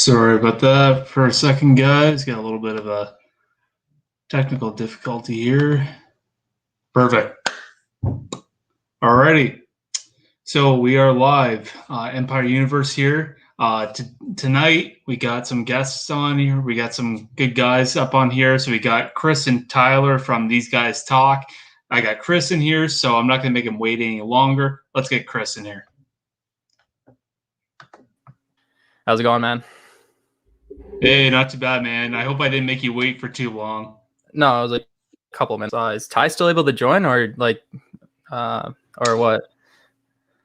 Sorry about that for a second, guys. Got a little bit of a technical difficulty here. Perfect. Alrighty. So we are live. Empire Universe here. Tonight, we got some guests on here. We got some good guys up on here. So we got Chris and Tyler from These Guys Talk. I got Chris in here, so I'm not going to make him wait any longer. Let's get Chris in here. How's it going, man? Hey, not too bad, man. I hope I didn't make you wait for too long. No, it was like a couple minutes. Is Ty still able to join, or or what?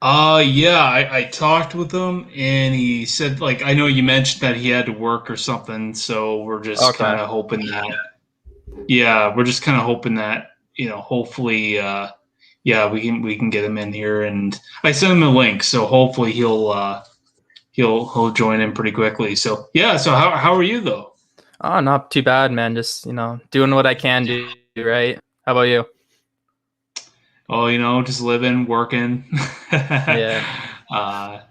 Yeah, I talked with him and he said, I know you mentioned that he had to work or something, so we're just kind of hoping that, hopefully, we can get him in here, and I sent him a link, so hopefully he'll join in pretty quickly. So so how are you though? Oh, not too bad, man. Just doing what I can do, right? How about you? Oh, just living, working. Yeah. I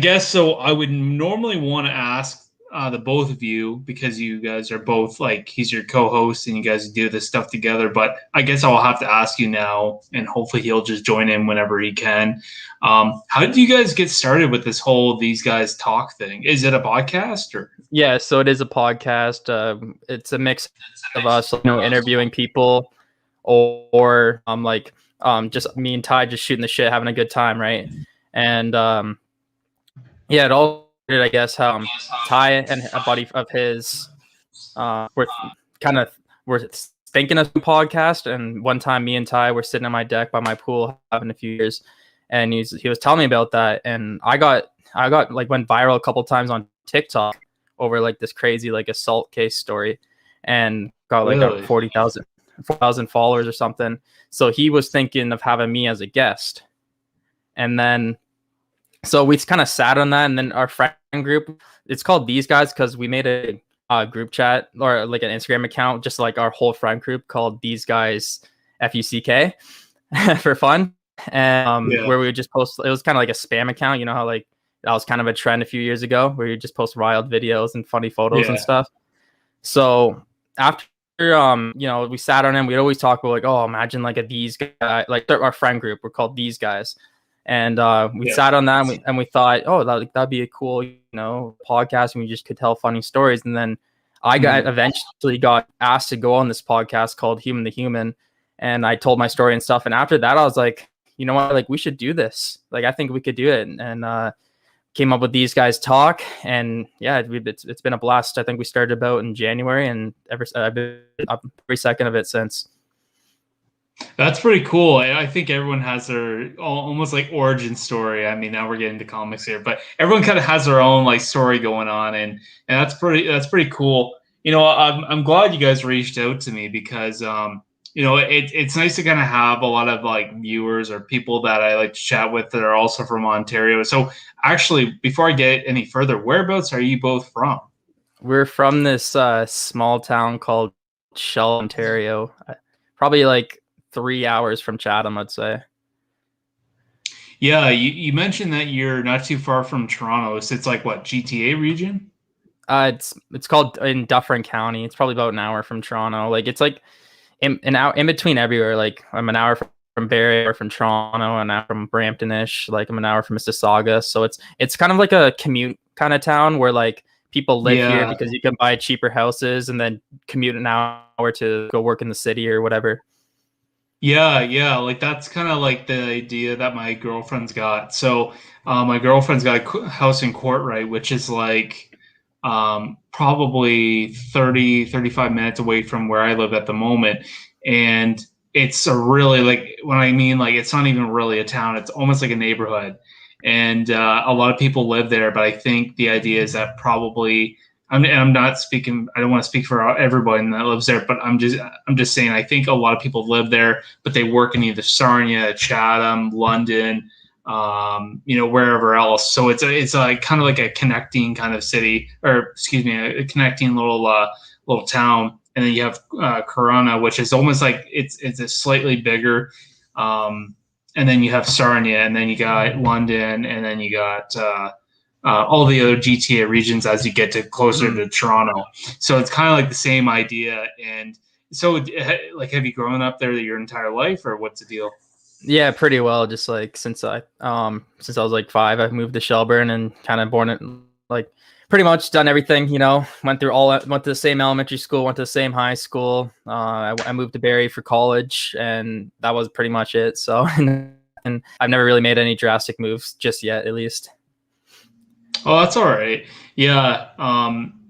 guess so. I would normally want to ask the both of you, because you guys are both he's your co-host and you guys do this stuff together. But I guess I'll have to ask you now, and hopefully he'll just join in whenever he can. How did you guys get started with this whole These Guys Talk thing? Is it a podcast or? Yeah, so it is a podcast. It's a mix of us, interviewing people, or just me and Ty just shooting the shit, having a good time, right? And it all started, I guess, Ty and a buddy of his were thinking of a podcast, and one time me and Ty were sitting on my deck by my pool having a few years, and he was telling me about that, and I got went viral a couple times on TikTok over this crazy assault case story, and got Really? 40,000 followers or something. So he was thinking of having me as a guest, and then so we kind of sat on that. And then our friend group, it's called These Guys because we made a group chat or an Instagram account, just our whole friend group, called These Guys FUCK for fun, and where we would just post. It was kind of like a spam account, you know how that was kind of a trend a few years ago, where you just post wild videos and funny photos and stuff. So after we sat on him, we'd always talk about imagine a These Guys, our friend group, we're called These Guys. And we sat on that, and we thought, that'd be a cool, podcast, and we just could tell funny stories. And then I eventually got asked to go on this podcast called Human to Human, and I told my story and stuff. And after that, I was like, you know what, we should do this. I think we could do it. And came up with These Guys Talk, and it's been a blast. I think we started about in January, and I've been up every second of it since. That's pretty cool. I think everyone has their almost origin story. I mean, now we're getting into comics here, but everyone kind of has their own story going on, and that's pretty cool. I'm glad you guys reached out to me, because it's nice to kind of have a lot of viewers or people that I like to chat with that are also from Ontario. So actually, before I get any further, whereabouts are you both from? We're from this small town called Shell, Ontario. Probably 3 hours from Chatham, I'd say. Yeah, you mentioned that you're not too far from Toronto. So it's what, GTA region? It's called in Dufferin County. It's probably about an hour from Toronto. It's in between everywhere. I'm an hour from Barrie, or from Toronto, an hour from Brampton-ish. I'm an hour from Mississauga. So it's kind of like a commute kind of town where people live here because you can buy cheaper houses and then commute an hour to go work in the city or whatever. Yeah. That's kind of the idea that my girlfriend's got. So my girlfriend's got a house in Courtright, which is probably 35 minutes away from where I live at the moment. And it's a really, when I mean, it's not even really a town. It's almost like a neighborhood. And a lot of people live there. But I think the idea is that probably, I'm not speaking, I don't want to speak for everybody that lives there, but I'm just saying, I think a lot of people live there, but they work in either Sarnia, Chatham, London, wherever else. So it's kind of like a connecting kind of city, or excuse me, a connecting little town. And then you have Corunna, which is almost it's a slightly bigger. And then you have Sarnia, and then you got London, and then you got all the other GTA regions as you get to closer to Toronto. So it's kind of like the same idea. And so, like, have you grown up there your entire life, or what's the deal? Yeah, pretty well. Just like since I was like 5, I've moved to Shelburne and kind of born it, like pretty much done everything. Went to the same elementary school, went to the same high school. I moved to Barrie for college, and that was pretty much it. So, and I've never really made any drastic moves just yet, at least. Oh, that's all right. Yeah.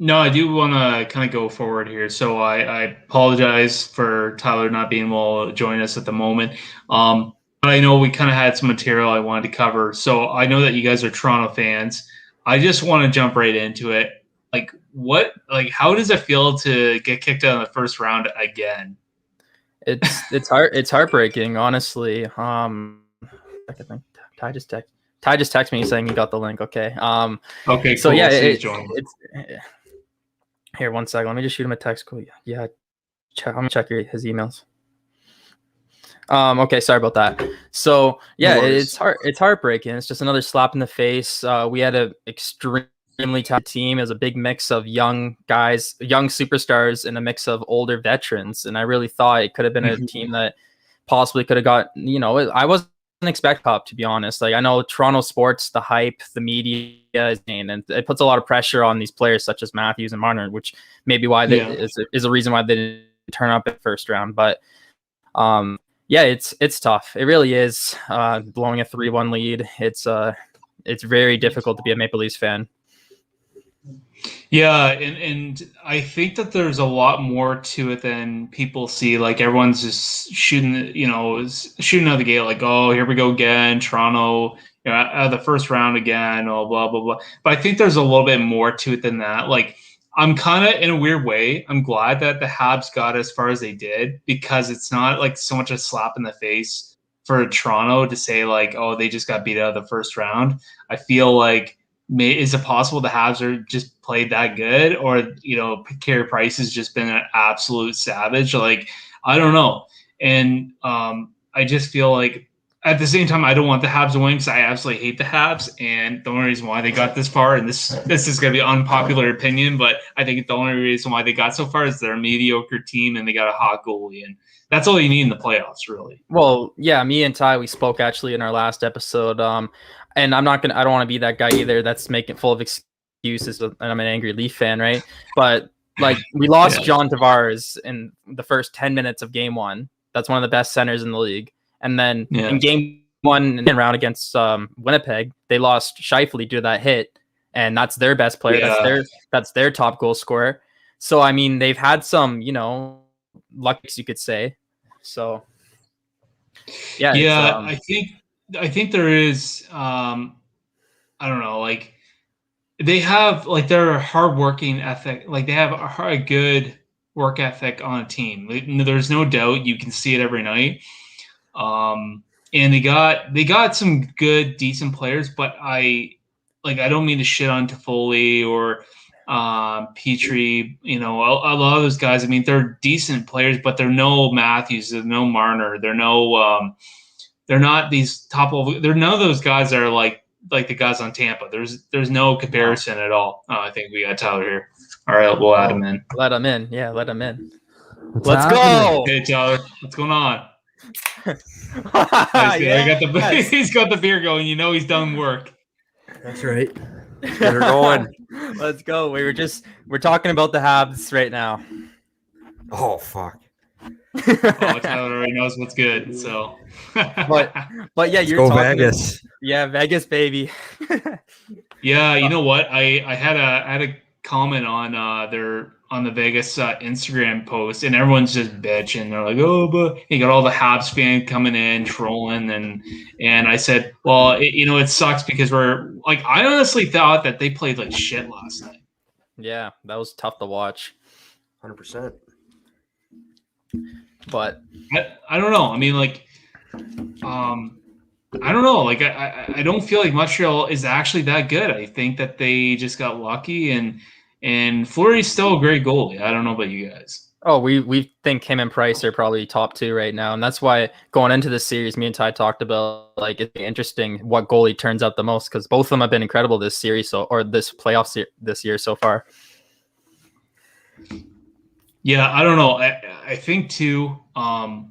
No, I do want to kind of go forward here. So I apologize for Tyler not being able to join us at the moment. But I know we kind of had some material I wanted to cover. So I know that you guys are Toronto fans. I just want to jump right into it. How does it feel to get kicked out in the first round again? It's heartbreaking, honestly. I think Ty just texted me saying he got the link. Okay. Okay. So cool. yeah, it's here. 1 second. Let me just shoot him a text. Cool. Yeah. I'm gonna check his emails. Okay. Sorry about that. So yeah, it's heartbreaking. It's just another slap in the face. We had an extremely talented team. It was a big mix of young guys, young superstars, and a mix of older veterans. And I really thought it could have been a team that possibly could have got. I wasn't expect cup, to be honest. Like, I know Toronto sports, the hype, the media is insane, and it puts a lot of pressure on these players such as Matthews and Marner, which may be why is a reason why they didn't turn up at first round. But yeah, it's tough. It really is. Blowing a 3-1 lead, it's very difficult to be a Maple Leafs fan. Yeah, and I think that there's a lot more to it than people see. Like, everyone's just shooting out the gate, like, oh, here we go again, Toronto, out of the first round again, oh, blah, blah, blah. But I think there's a little bit more to it than that. Like, I'm kind of, in a weird way, I'm glad that the Habs got as far as they did, because it's not like so much a slap in the face for Toronto to say, like, oh, they just got beat out of the first round. I feel like, is it possible the Habs are just played that good, or Carey Price has just been an absolute savage? Like, I don't know. And I just feel like, at the same time, I don't want the Habs to win, because I absolutely hate the Habs, and the only reason why they got this far, and this is going to be an unpopular opinion, but I think the only reason why they got so far is they're a mediocre team and they got a hot goalie, and that's all you need in the playoffs, really. Well, yeah, me and Ty, we spoke actually in our last episode. And I don't want to be that guy either that's making full of excuses, and I'm an angry Leaf fan, right? But like, we lost John Tavares in the first 10 minutes of game 1. That's one of the best centers in the league. And then in game 1 and round against Winnipeg, they lost Scheifele due to that hit, and that's their best player. Yeah. That's their top goal scorer. So I mean, they've had some, luck, you could say. So yeah, I think there is, I don't know, like, they have, like, their hardworking ethic, like, they have a good work ethic on a team. There's no doubt, you can see it every night. And they got some good, decent players, but I don't mean to shit on Toffoli or Petrie, a lot of those guys. I mean, they're decent players, but they're no Matthews, they're no Marner, they're no they're not these top level. They're none of those guys that are like the guys on Tampa. There's no comparison at all. I think we got Tyler here. All right, we'll add him in. Let him in. Yeah, let him in. Let's go. Hey, Tyler, what's going on? He's got the beer going. He's done work. That's right. Get her going. Let's go. We're talking about the Habs right now. Oh, fuck. Tyler already knows what's good. So, but yeah, you're talking Vegas. Yeah, Vegas, baby. Yeah, you know what? I had a comment on the Vegas Instagram post, and everyone's just bitching. They're like, oh, but you got all the Habs fans coming in trolling, and I said, well, it sucks, because I honestly thought that they played like shit last night. Yeah, that was tough to watch. 100%. But I don't know. I mean, like, I don't know. Like, I don't feel like Montreal is actually that good. I think that they just got lucky, and Fleury's still a great goalie. I don't know about you guys. Oh, we think him and Price are probably top 2 right now, and that's why going into this series, me and Ty talked about like it's interesting what goalie turns out the most because both of them have been incredible this series or this playoff this year so far. Yeah, I don't know. I think too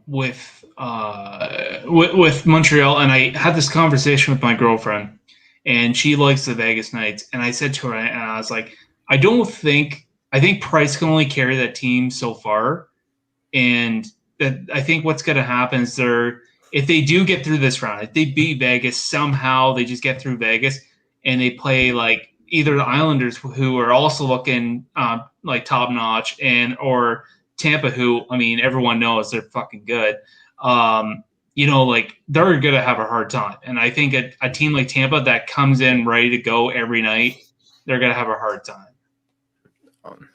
with Montreal, and I had this conversation with my girlfriend, and she likes the Vegas Knights, and I said to her, and I was like, I think Price can only carry that team so far, and that I think what's going to happen is if they do get through this round, if they beat Vegas somehow, they just get through Vegas and they play like either the Islanders, who are also looking like top notch, or Tampa, who I mean everyone knows they're fucking good. Like they're gonna have a hard time, and I think a team like Tampa that comes in ready to go every night, they're gonna have a hard time.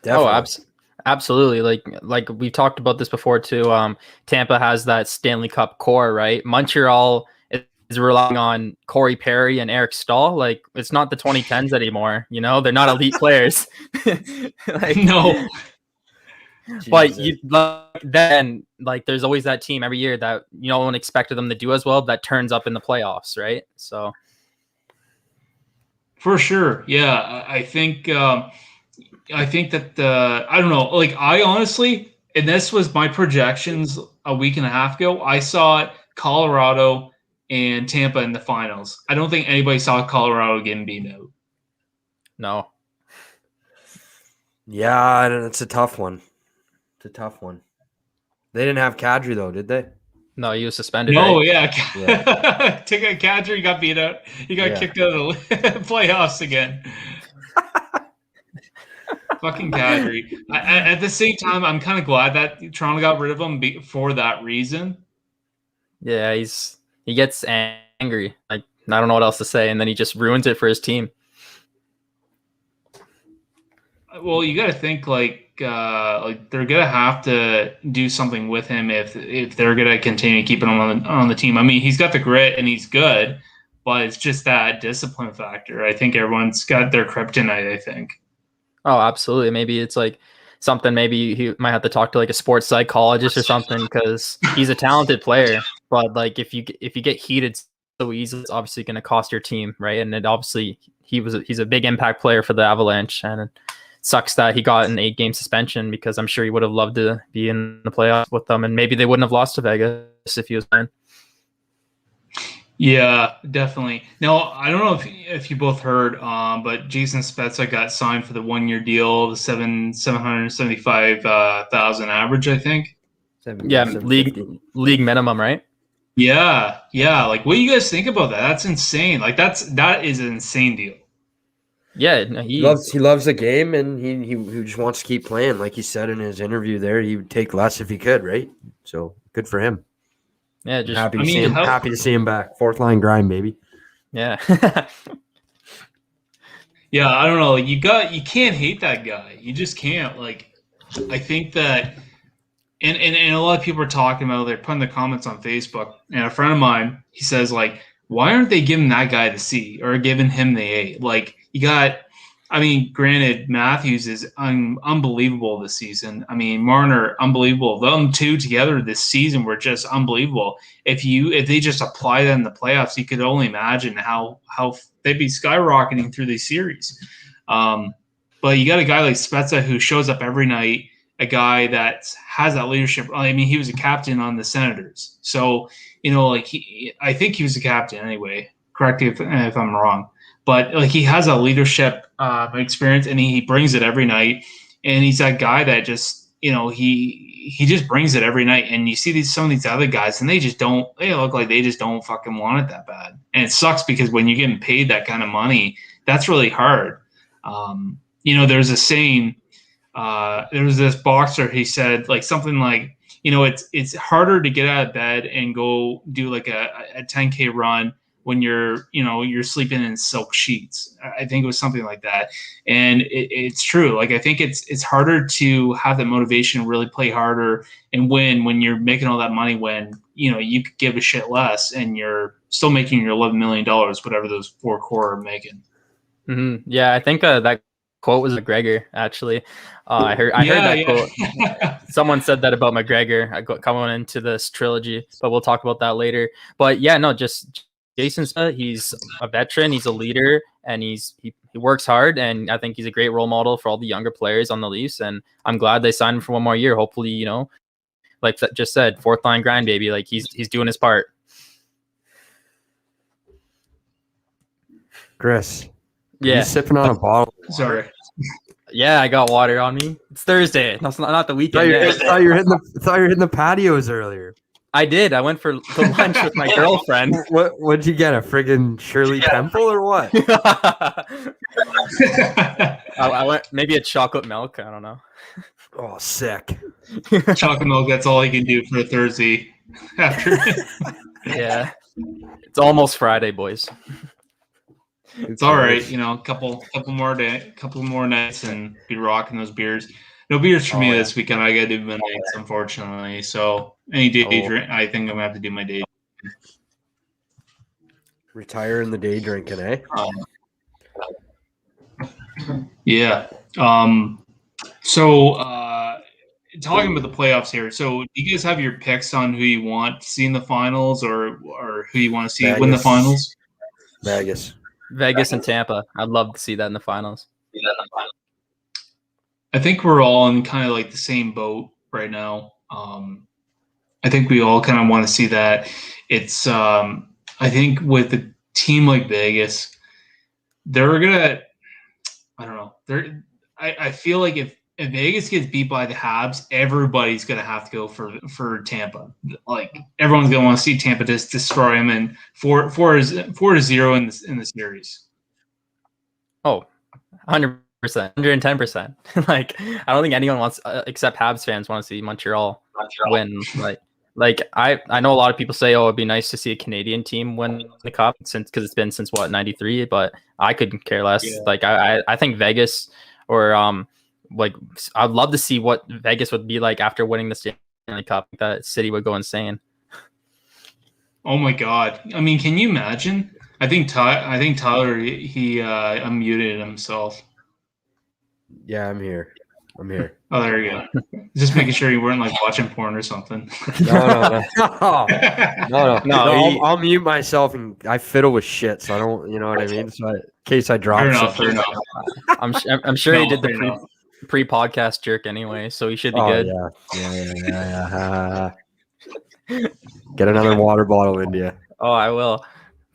Definitely. Absolutely. Like we've talked about this before too. Tampa has that Stanley Cup core, right? Montreal is relying on Corey Perry and Eric Stahl. Like it's not the 2010s anymore. They're not elite players. No. But then there's always that team every year that no one expected them to do as well that turns up in the playoffs, right? So for sure, yeah. I think that I don't know. Like I honestly, and this was my projections a week and a half ago. I saw Colorado and Tampa in the finals. I don't think anybody saw Colorado getting beat out. No. Yeah, it's a tough one. They didn't have Kadri though, did they? No, he was suspended. No, right? yeah. Kadri got beat out. He got kicked out of the playoffs again. Fucking Kadri. At the same time, I'm kind of glad that Toronto got rid of him for that reason. Yeah, he gets angry. Like I don't know what else to say, and then he just ruins it for his team. Well, you got to think like they're gonna have to do something with him if they're gonna continue keeping him on the team. I mean, he's got the grit and he's good, but it's just that discipline factor. I think everyone's got their kryptonite. I think. Oh, absolutely. Maybe it's like something. Maybe he might have to talk to like a sports psychologist or something because he's a talented player. But like if you get heated so easily, it's obviously going to cost your team, right? And it obviously he's a big impact player for the Avalanche, and it sucks that he got an 8-game suspension because I'm sure he would have loved to be in the playoffs with them, and maybe they wouldn't have lost to Vegas if he was playing. Yeah, definitely. Now, I don't know if you both heard, but Jason Spezza got signed for the 1-year deal, the $775,000 average, I think. Yeah, league minimum, right? Yeah. Like, what do you guys think about that? That's insane. Like, that is an insane deal. Yeah, he loves the game, and he just wants to keep playing. Like he said in his interview there, he would take less if he could, right? So good for him. Yeah, just happy to see him back. Fourth line grind, baby. Yeah. Yeah, I don't know. You can't hate that guy. You just can't. Like, I think that, and a lot of people are talking about. They're putting the comments on Facebook. And a friend of mine, he says like, why aren't they giving that guy the C or giving him the A? Like, you got. I mean, granted, Matthews is unbelievable this season. I mean, Marner, unbelievable. Them two together this season were just unbelievable. If they just apply that in the playoffs, you could only imagine how they'd be skyrocketing through these series. But you got a guy like Spezza who shows up every night, a guy that has that leadership. I mean, he was a captain on the Senators. So, I think he was a captain anyway. Correct me if I'm wrong. But like he has a leadership experience, and he brings it every night. And he's that guy that just he just brings it every night. And you see some of these other guys, and they look like they just don't fucking want it that bad. And it sucks because when you're getting paid that kind of money, that's really hard. There's a saying. There was this boxer. He said like something like, it's harder to get out of bed and go do like a 10K run when you're sleeping in silk sheets. I think it was something like that. And it's true. Like, I think it's harder to have that motivation, really play harder and win when you're making all that money, when, you could give a shit less and you're still making your $11 million, whatever those 4 core are making. Mm-hmm. Yeah. I think that quote was McGregor, actually. I heard that quote. Someone said that about McGregor coming into this trilogy, but we'll talk about that later. But yeah, no, just Jason, he's a veteran, he's a leader, and he works hard, and I think he's a great role model for all the younger players on the Leafs. And I'm glad they signed him for one more year. Hopefully, like just said, fourth line grind, baby. Like he's doing his part. Chris, yeah, you sipping on a bottle. Sorry. Yeah, I got water on me. It's Thursday. That's not the weekend. I thought you were hitting the patios earlier. I did. I went for lunch with my girlfriend. What'd you get? A friggin' Shirley Temple or what? I went maybe a chocolate milk. I don't know. Oh, sick. Chocolate milk. That's all he can do for a Thursday afternoon. Yeah, it's almost Friday, boys. It's all right, a couple more nights and be rocking those beers. No beers for me this weekend. I gotta do my nights, unfortunately. So any day drink, I think I'm gonna have to do my day. Retire in the day drinking, eh? Yeah. So talking about the playoffs here. So do you guys have your picks on who you want to see in the finals, or who you want to see win the finals? Vegas and Tampa. I'd love to see that in the finals. I think we're all in kind of like the same boat right now. I think we all kind of want to see that. It's I think with a team like Vegas, they're gonna. I don't know. I feel like if Vegas gets beat by the Habs, everybody's gonna have to go for Tampa. Like everyone's gonna want to see Tampa just destroy them and 4-0 in the series. Oh, 100%, 110%. Like I don't think anyone wants, except Habs fans, want to see Montreal win. Like I know a lot of people say, oh, it'd be nice to see a Canadian team win the cup because it's been since what, 93, but I couldn't care less. Yeah. Like I think Vegas or like I'd love to see what Vegas would be like after winning the Stanley Cup. That city would go insane. Oh my God! I mean, can you imagine? I think Tyler he unmuted himself. Yeah, I'm here. Oh, there you go. Just making sure you weren't like watching porn or something. No. I'll mute myself, and I fiddle with shit, so I don't. You know what I mean? So in case I drop. Fair enough. I'm sure he did the pre-podcast jerk anyway, so he should be good. Yeah. Get another water bottle into you. Oh, I will.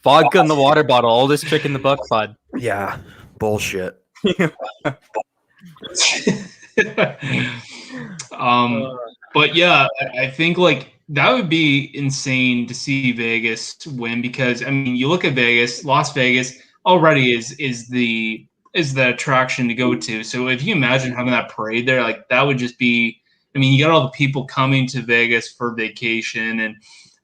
Vodka in the water bottle. Oldest trick in the book, bud. Yeah. Bullshit. But yeah, I think like that would be insane to see Vegas win because I mean you look at Vegas, Las Vegas already is the attraction to go to. So if you imagine having that parade there, like that would just be. I mean, you got all the people coming to Vegas for vacation, and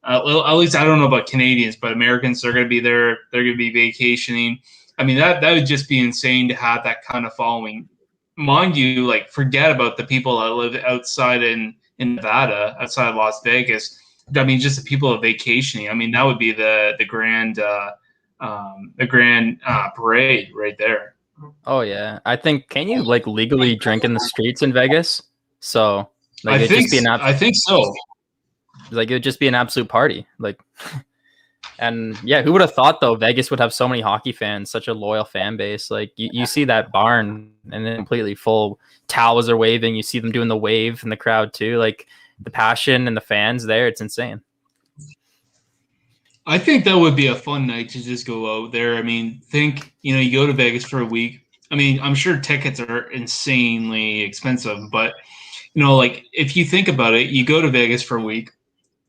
at least I don't know about Canadians, but Americans are going to be there. They're going to be vacationing. I mean, that would just be insane to have that kind of following. Mind you, like forget about the people that live outside in Nevada, outside of Las Vegas. I mean, just the people of vacationing. I mean, that would be the grand parade right there. Oh yeah, I think can you like legally drink in the streets in Vegas? So like I think so. Like it would just be an absolute party. Like, and yeah, who would have thought though Vegas would have so many hockey fans, such a loyal fan base. Like you see that barn and then completely full, towels are waving. You see them doing the wave in the crowd too. Like the passion and the fans there, it's insane. I think that would be a fun night to just go out there. I mean, you go to Vegas for a week. I mean, I'm sure tickets are insanely expensive, but like if you think about it, you go to Vegas for a week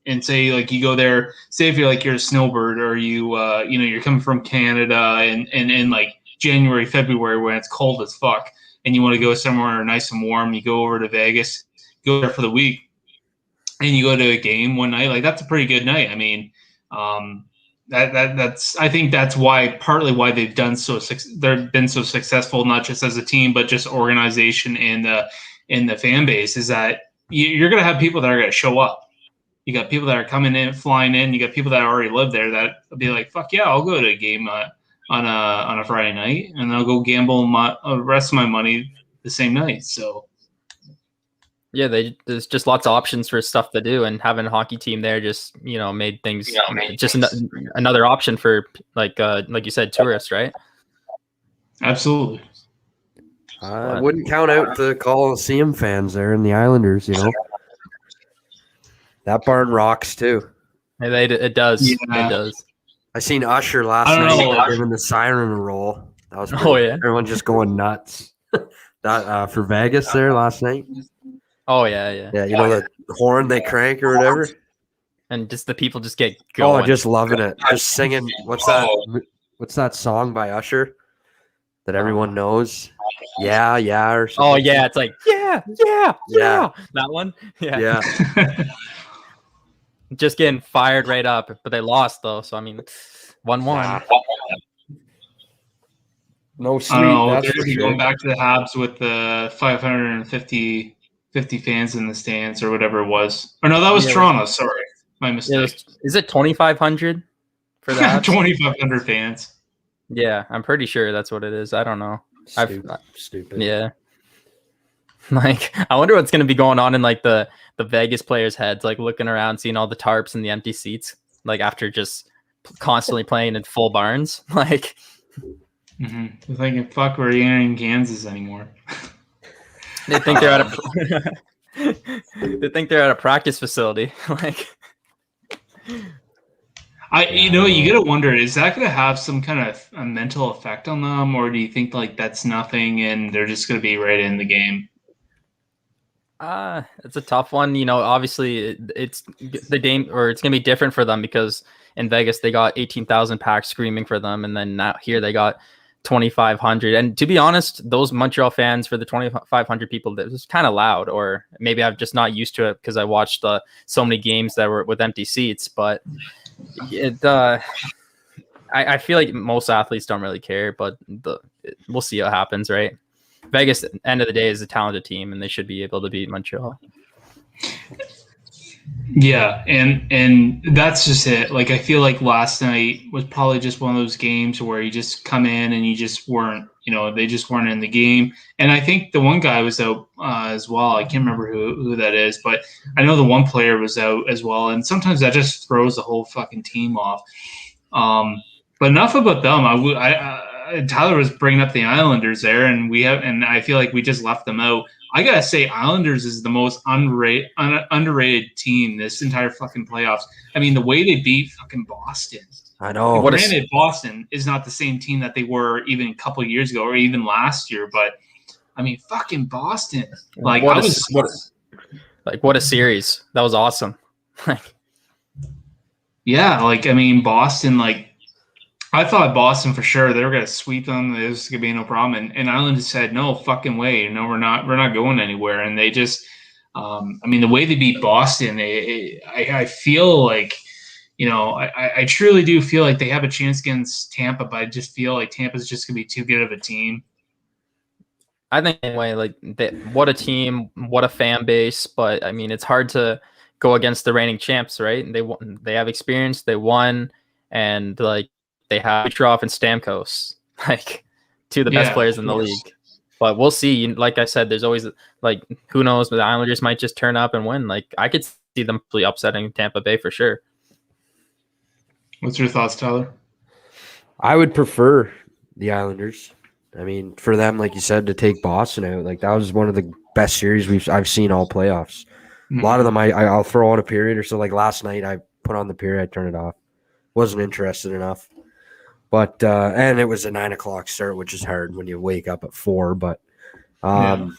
and say like you go there, say if you're a snowbird or you're coming from Canada and in like January, February when it's cold as fuck and you want to go somewhere nice and warm, you go over to Vegas, go there for the week and you go to a game one night, like that's a pretty good night. I mean, that's I think that's partly why they've been so successful, not just as a team, but just organization in the fan base is that you're going to have people that are going to show up. You got people that are coming in, flying in. You got people that already live there that will be like, fuck yeah, I'll go to a game on a Friday night and I'll go gamble the rest of my money the same night. So Yeah, there's just lots of options for stuff to do, and having a hockey team there just made things another option for like you said, tourists, right? Absolutely. I wouldn't count out the Coliseum fans there in the Islanders. That barn rocks too. It does. Yeah. It does. I seen Usher last night giving the siren a roll. That was pretty, everyone just going nuts. That for Vegas there last night. Oh yeah. Yeah, the horn they crank or whatever. And just the people just get going. Oh, just loving it. Just singing. What's that song by Usher that everyone knows? Yeah, or something. Oh yeah, it's like yeah. That one. Yeah. Just getting fired right up, but they lost though. So I mean, 1-1. No sweet. I don't know. They're sure. Going back to the Habs with the 550 fans in the stands or whatever it was. Or no, that was Toronto. Sorry, my mistake. Is it 2,500 for that? 2,500 fans. Yeah, I'm pretty sure that's what it is. I don't know. Stupid. Yeah. Like, I wonder what's going to be going on in like the Vegas players' heads, like looking around, seeing all the tarps and the empty seats, like after just constantly playing in full barns. Like, they're thinking, "Fuck, we're in Kansas anymore." They think they're at a practice facility. Like, you gotta wonder, is that gonna have some kind of a mental effect on them, or do you think like that's nothing and they're just gonna be right in the game? It's a tough one. Obviously it's the game, or it's gonna be different for them because in Vegas they got 18,000 packs screaming for them, and then now here they got 2,500. And to be honest, those Montreal fans, for the 2,500 people, that was kind of loud, or maybe I'm just not used to it because I watched so many games that were with empty seats. But I feel like most athletes don't really care, but we'll see what happens, right? Vegas, at the end of the day, is a talented team, and they should be able to beat Montreal. Yeah, and that's just it. Like, I feel like last night was probably just one of those games where you just come in and you just weren't, they just weren't in the game. And I think the one guy was out as well. I can't remember who that is, but I know the one player was out as well. And sometimes that just throws the whole fucking team off. But enough about them. Tyler was bringing up the Islanders there, and I feel like we just left them out. I gotta say, Islanders is the most underrated team this entire fucking playoffs. I mean, the way they beat fucking Boston. I know. Granted, Boston is not the same team that they were even a couple of years ago or even last year, but I mean, fucking Boston. Like, what a series. That was awesome. Yeah, like, I mean, Boston, like, I thought Boston for sure they were gonna sweep them. It was gonna be no problem, and Islanders said no fucking way. We're not going anywhere. And they just, I mean, the way they beat Boston, I feel like, I truly do feel like they have a chance against Tampa, but I just feel like Tampa's just gonna be too good of a team. I think anyway, like what a team, what a fan base, but I mean, it's hard to go against the reigning champs, right? They have experience, they won, and like. They have Kucherov and Stamkos, like two of the best players in the league. But we'll see. Like I said, there's always like, who knows? But the Islanders might just turn up and win. Like, I could see them really upsetting Tampa Bay for sure. What's your thoughts, Tyler? I would prefer the Islanders. I mean, for them, like you said, to take Boston out, like that was one of the best series I've seen all playoffs. Mm-hmm. A lot of them, I'll throw on a period or so. Like last night, I put on the period, I turned it off. Wasn't interested enough. But and it was a 9:00 start, which is hard when you wake up at 4. But I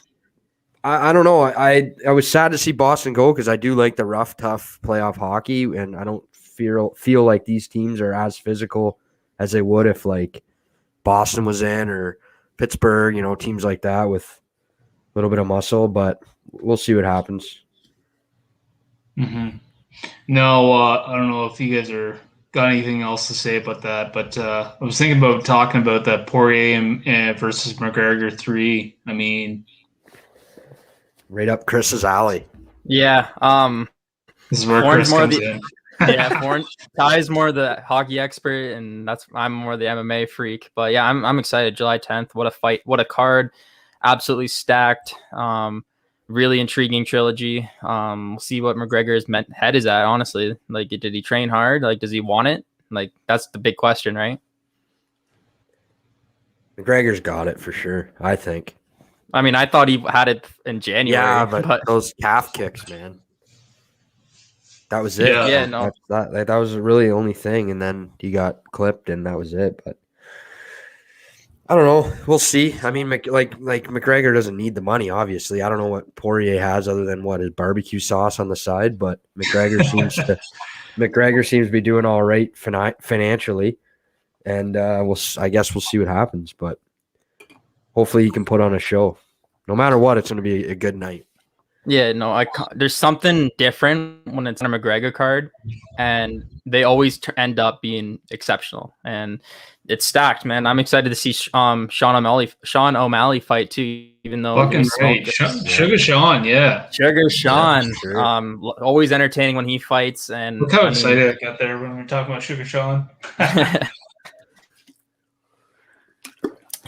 don't know. I was sad to see Boston go because I do like the rough, tough playoff hockey, and I don't feel like these teams are as physical as they would if like Boston was in or Pittsburgh, teams like that with a little bit of muscle. But we'll see what happens. Mm-hmm. No, I don't know if you guys got anything else to say about that, but I was thinking about talking about that Poirier versus McGregor 3. I mean, right up Chris's alley. Yeah. This is where Chris comes in. Yeah, Ty's more the hockey expert, and I'm more the MMA freak. But yeah, I'm excited. July 10th. What a fight! What a card! Absolutely stacked. really intriguing trilogy. We'll see what McGregor's head is at, honestly. Like, did he train hard? Like, does he want it? Like, that's the big question, right? McGregor's got it for sure, I think. I mean, I thought he had it in January. Yeah, but those calf kicks, man. That was it. Yeah, no. That was really the only thing, and then he got clipped, and that was it. But I don't know. We'll see. I mean, like McGregor doesn't need the money, obviously. I don't know what Poirier has other than his barbecue sauce on the side, but McGregor seems to be doing all right financially, and I guess we'll see what happens. But hopefully, he can put on a show. No matter what, it's going to be a good night. Yeah, no, there's something different when it's on a McGregor card, and they always end up being exceptional, and it's stacked, man. I'm excited to see Sean O'Malley fight too, even though fucking great. Sugar Sean, yeah. Sugar Sean, yeah, sure. Always entertaining when he fights, and look how excited I got there when we were talking about Sugar Sean.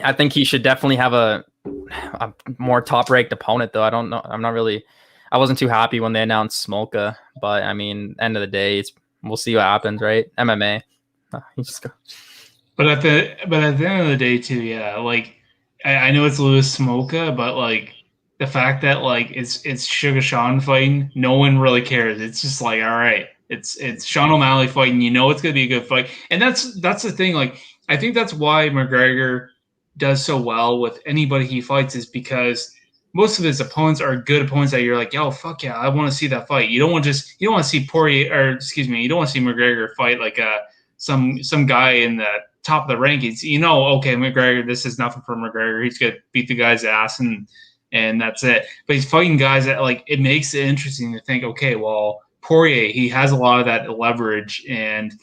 I think he should definitely have a more top-ranked opponent, though. I don't know. I wasn't too happy when they announced Smolka, but I mean, end of the day, we'll see what happens, right? MMA. But at the end of the day, too, yeah. Like, I know it's Louis Smolka, but like the fact that like it's Sugar Sean fighting, no one really cares. It's just like, all right, it's Sean O'Malley fighting. You know, it's gonna be a good fight, and that's the thing. Like, I think that's why McGregor does so well with anybody he fights, is because most of his opponents are good opponents that you're like, yo, fuck yeah, I want to see that fight. You don't want to see Poirier, or excuse me, you don't want to see McGregor fight like some guy in the top of the rankings. You know, okay, McGregor, this is nothing for McGregor. He's gonna beat the guy's ass and that's it. But he's fighting guys that, like, it makes it interesting to think, okay, well, Poirier, he has a lot of that leverage, and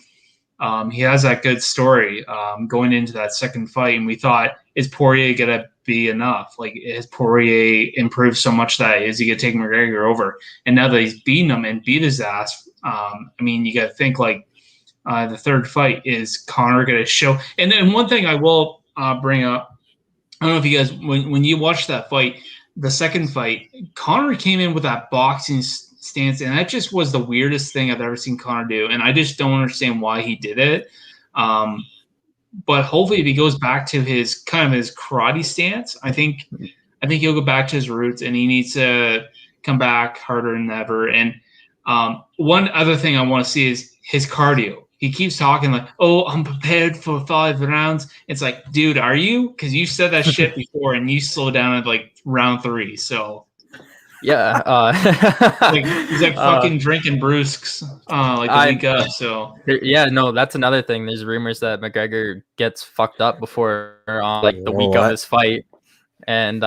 he has that good story going into that second fight, and we thought, is Poirier going to be enough? Like, has Poirier improved so much that is he going to take McGregor over? And now that he's beaten him and beat his ass, I mean, you got to think, like, the third fight, is Conor going to show? And then one thing I will bring up, I don't know if you guys, when you watch that fight, the second fight, Conor came in with that boxing stance, and that just was the weirdest thing I've ever seen Conor do, and I just don't understand why he did it. But hopefully, if he goes back to his karate stance, I think he'll go back to his roots, and he needs to come back harder than ever. And one other thing I want to see is his cardio. He keeps talking like, "Oh, I'm prepared for 5 rounds." It's like, dude, are you? Because you said that shit before, and you slowed down at like round 3. So yeah, like, he's like fucking drinking brusques like the week up. So yeah, no, that's another thing. There's rumors that McGregor gets fucked up before like the week of his fight, and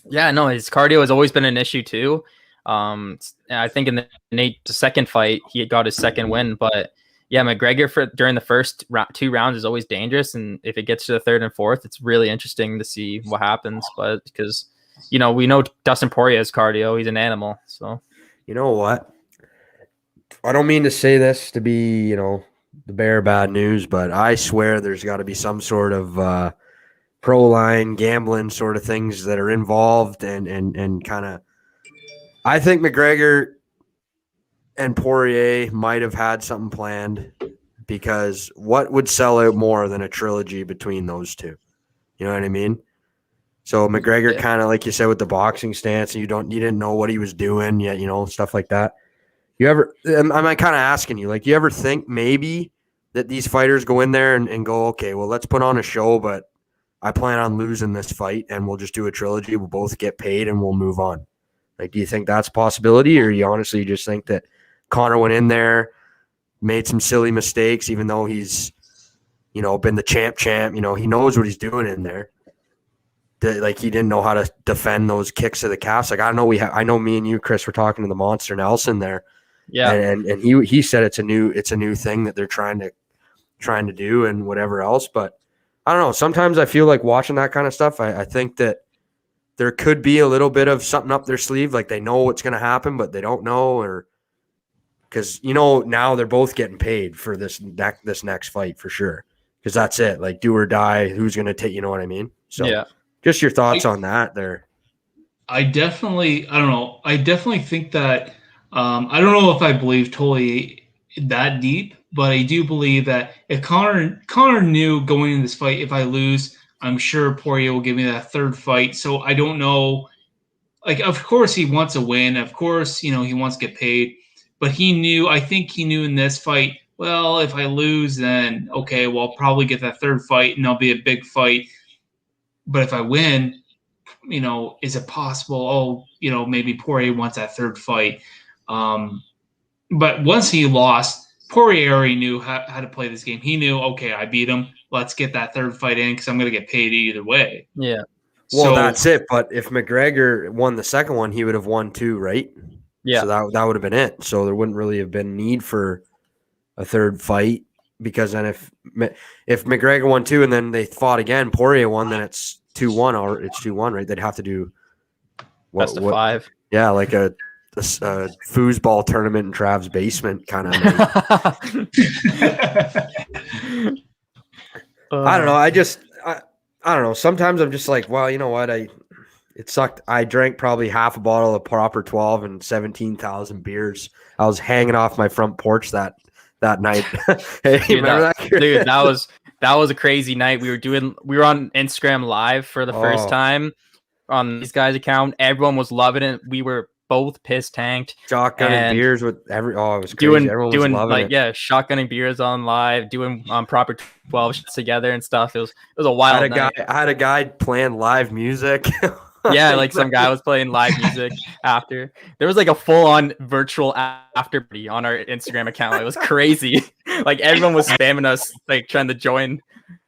yeah, no, his cardio has always been an issue too. I think in the second fight he got his second win, but yeah, McGregor during the first 2 rounds is always dangerous, and if it gets to the third and fourth, it's really interesting to see what happens. But because, you know, we know Dustin Poirier has cardio; he's an animal. So, you know what? I don't mean to say this to be, you know, the bearer of bad news, but I swear there's got to be some sort of pro line gambling sort of things that are involved, and kind of. I think McGregor and Poirier might have had something planned, because what would sell out more than a trilogy between those two? You know what I mean? So McGregor kind of, like you said, with the boxing stance, and you didn't know what he was doing yet, you know, stuff like that. I'm kind of asking you, like, you ever think maybe that these fighters go in there and go, okay, well, let's put on a show, but I plan on losing this fight, and we'll just do a trilogy. We'll both get paid, and we'll move on. Like, do you think that's a possibility, or you honestly just think that Conor went in there, made some silly mistakes, even though he's, you know, been the champ, you know, he knows what he's doing in there. Like, he didn't know how to defend those kicks to the calves. Like, I know I know me and you, Chris, were talking to the Monster Nelson there. Yeah. And he said it's a new thing that they're trying to do and whatever else. But I don't know. Sometimes I feel like watching that kind of stuff, I think that there could be a little bit of something up their sleeve. Like, they know what's going to happen, but they don't know, or because, you know, now they're both getting paid for this next fight for sure. Because that's it. Like, do or die. Who's going to take, you know what I mean? So yeah. Just your thoughts on that there. I don't know. I definitely think that I don't know if I believe totally that deep, but I do believe that if Connor knew going in this fight, if I lose, I'm sure Poirier will give me that third fight. So I don't know. Like, of course he wants a win. Of course, he wants to get paid. But I think he knew in this fight, well, if I lose, then okay, well, I'll probably get that third fight and it'll be a big fight. But if I win, is it possible? Oh, maybe Poirier wants that third fight. But once he lost, Poirier already knew how to play this game. He knew, okay, I beat him. Let's get that third fight in because I'm going to get paid either way. Yeah. Well, that's it. But if McGregor won the second one, he would have won too, right? Yeah. So that would have been it. So there wouldn't really have been need for a third fight, because then if McGregor won two and then they fought again, Poirier won, then it's 2-1 or it's 2-1, right? They'd have to do best of 5. Yeah, like a foosball tournament in Trav's basement kind of. I don't know. I don't know. Sometimes I'm just like, well, you know what? It sucked. I drank probably half a bottle of proper 12 and 17,000 beers. I was hanging off my front porch that night. Hey, dude, remember that? Dude, that was a crazy night. We were on Instagram Live for the first time on these guys' account. Everyone was loving it. We were both piss tanked. Shotgunning beers with it was crazy. Everyone was loving it. Yeah, shotgunning beers on live, doing proper 12 shots together and stuff. It was a wild night. I had a guy playing live music. Yeah, like some guy was playing live music after. There was like a full-on virtual after party on our Instagram account. It was crazy. Like everyone was spamming us, like trying to join.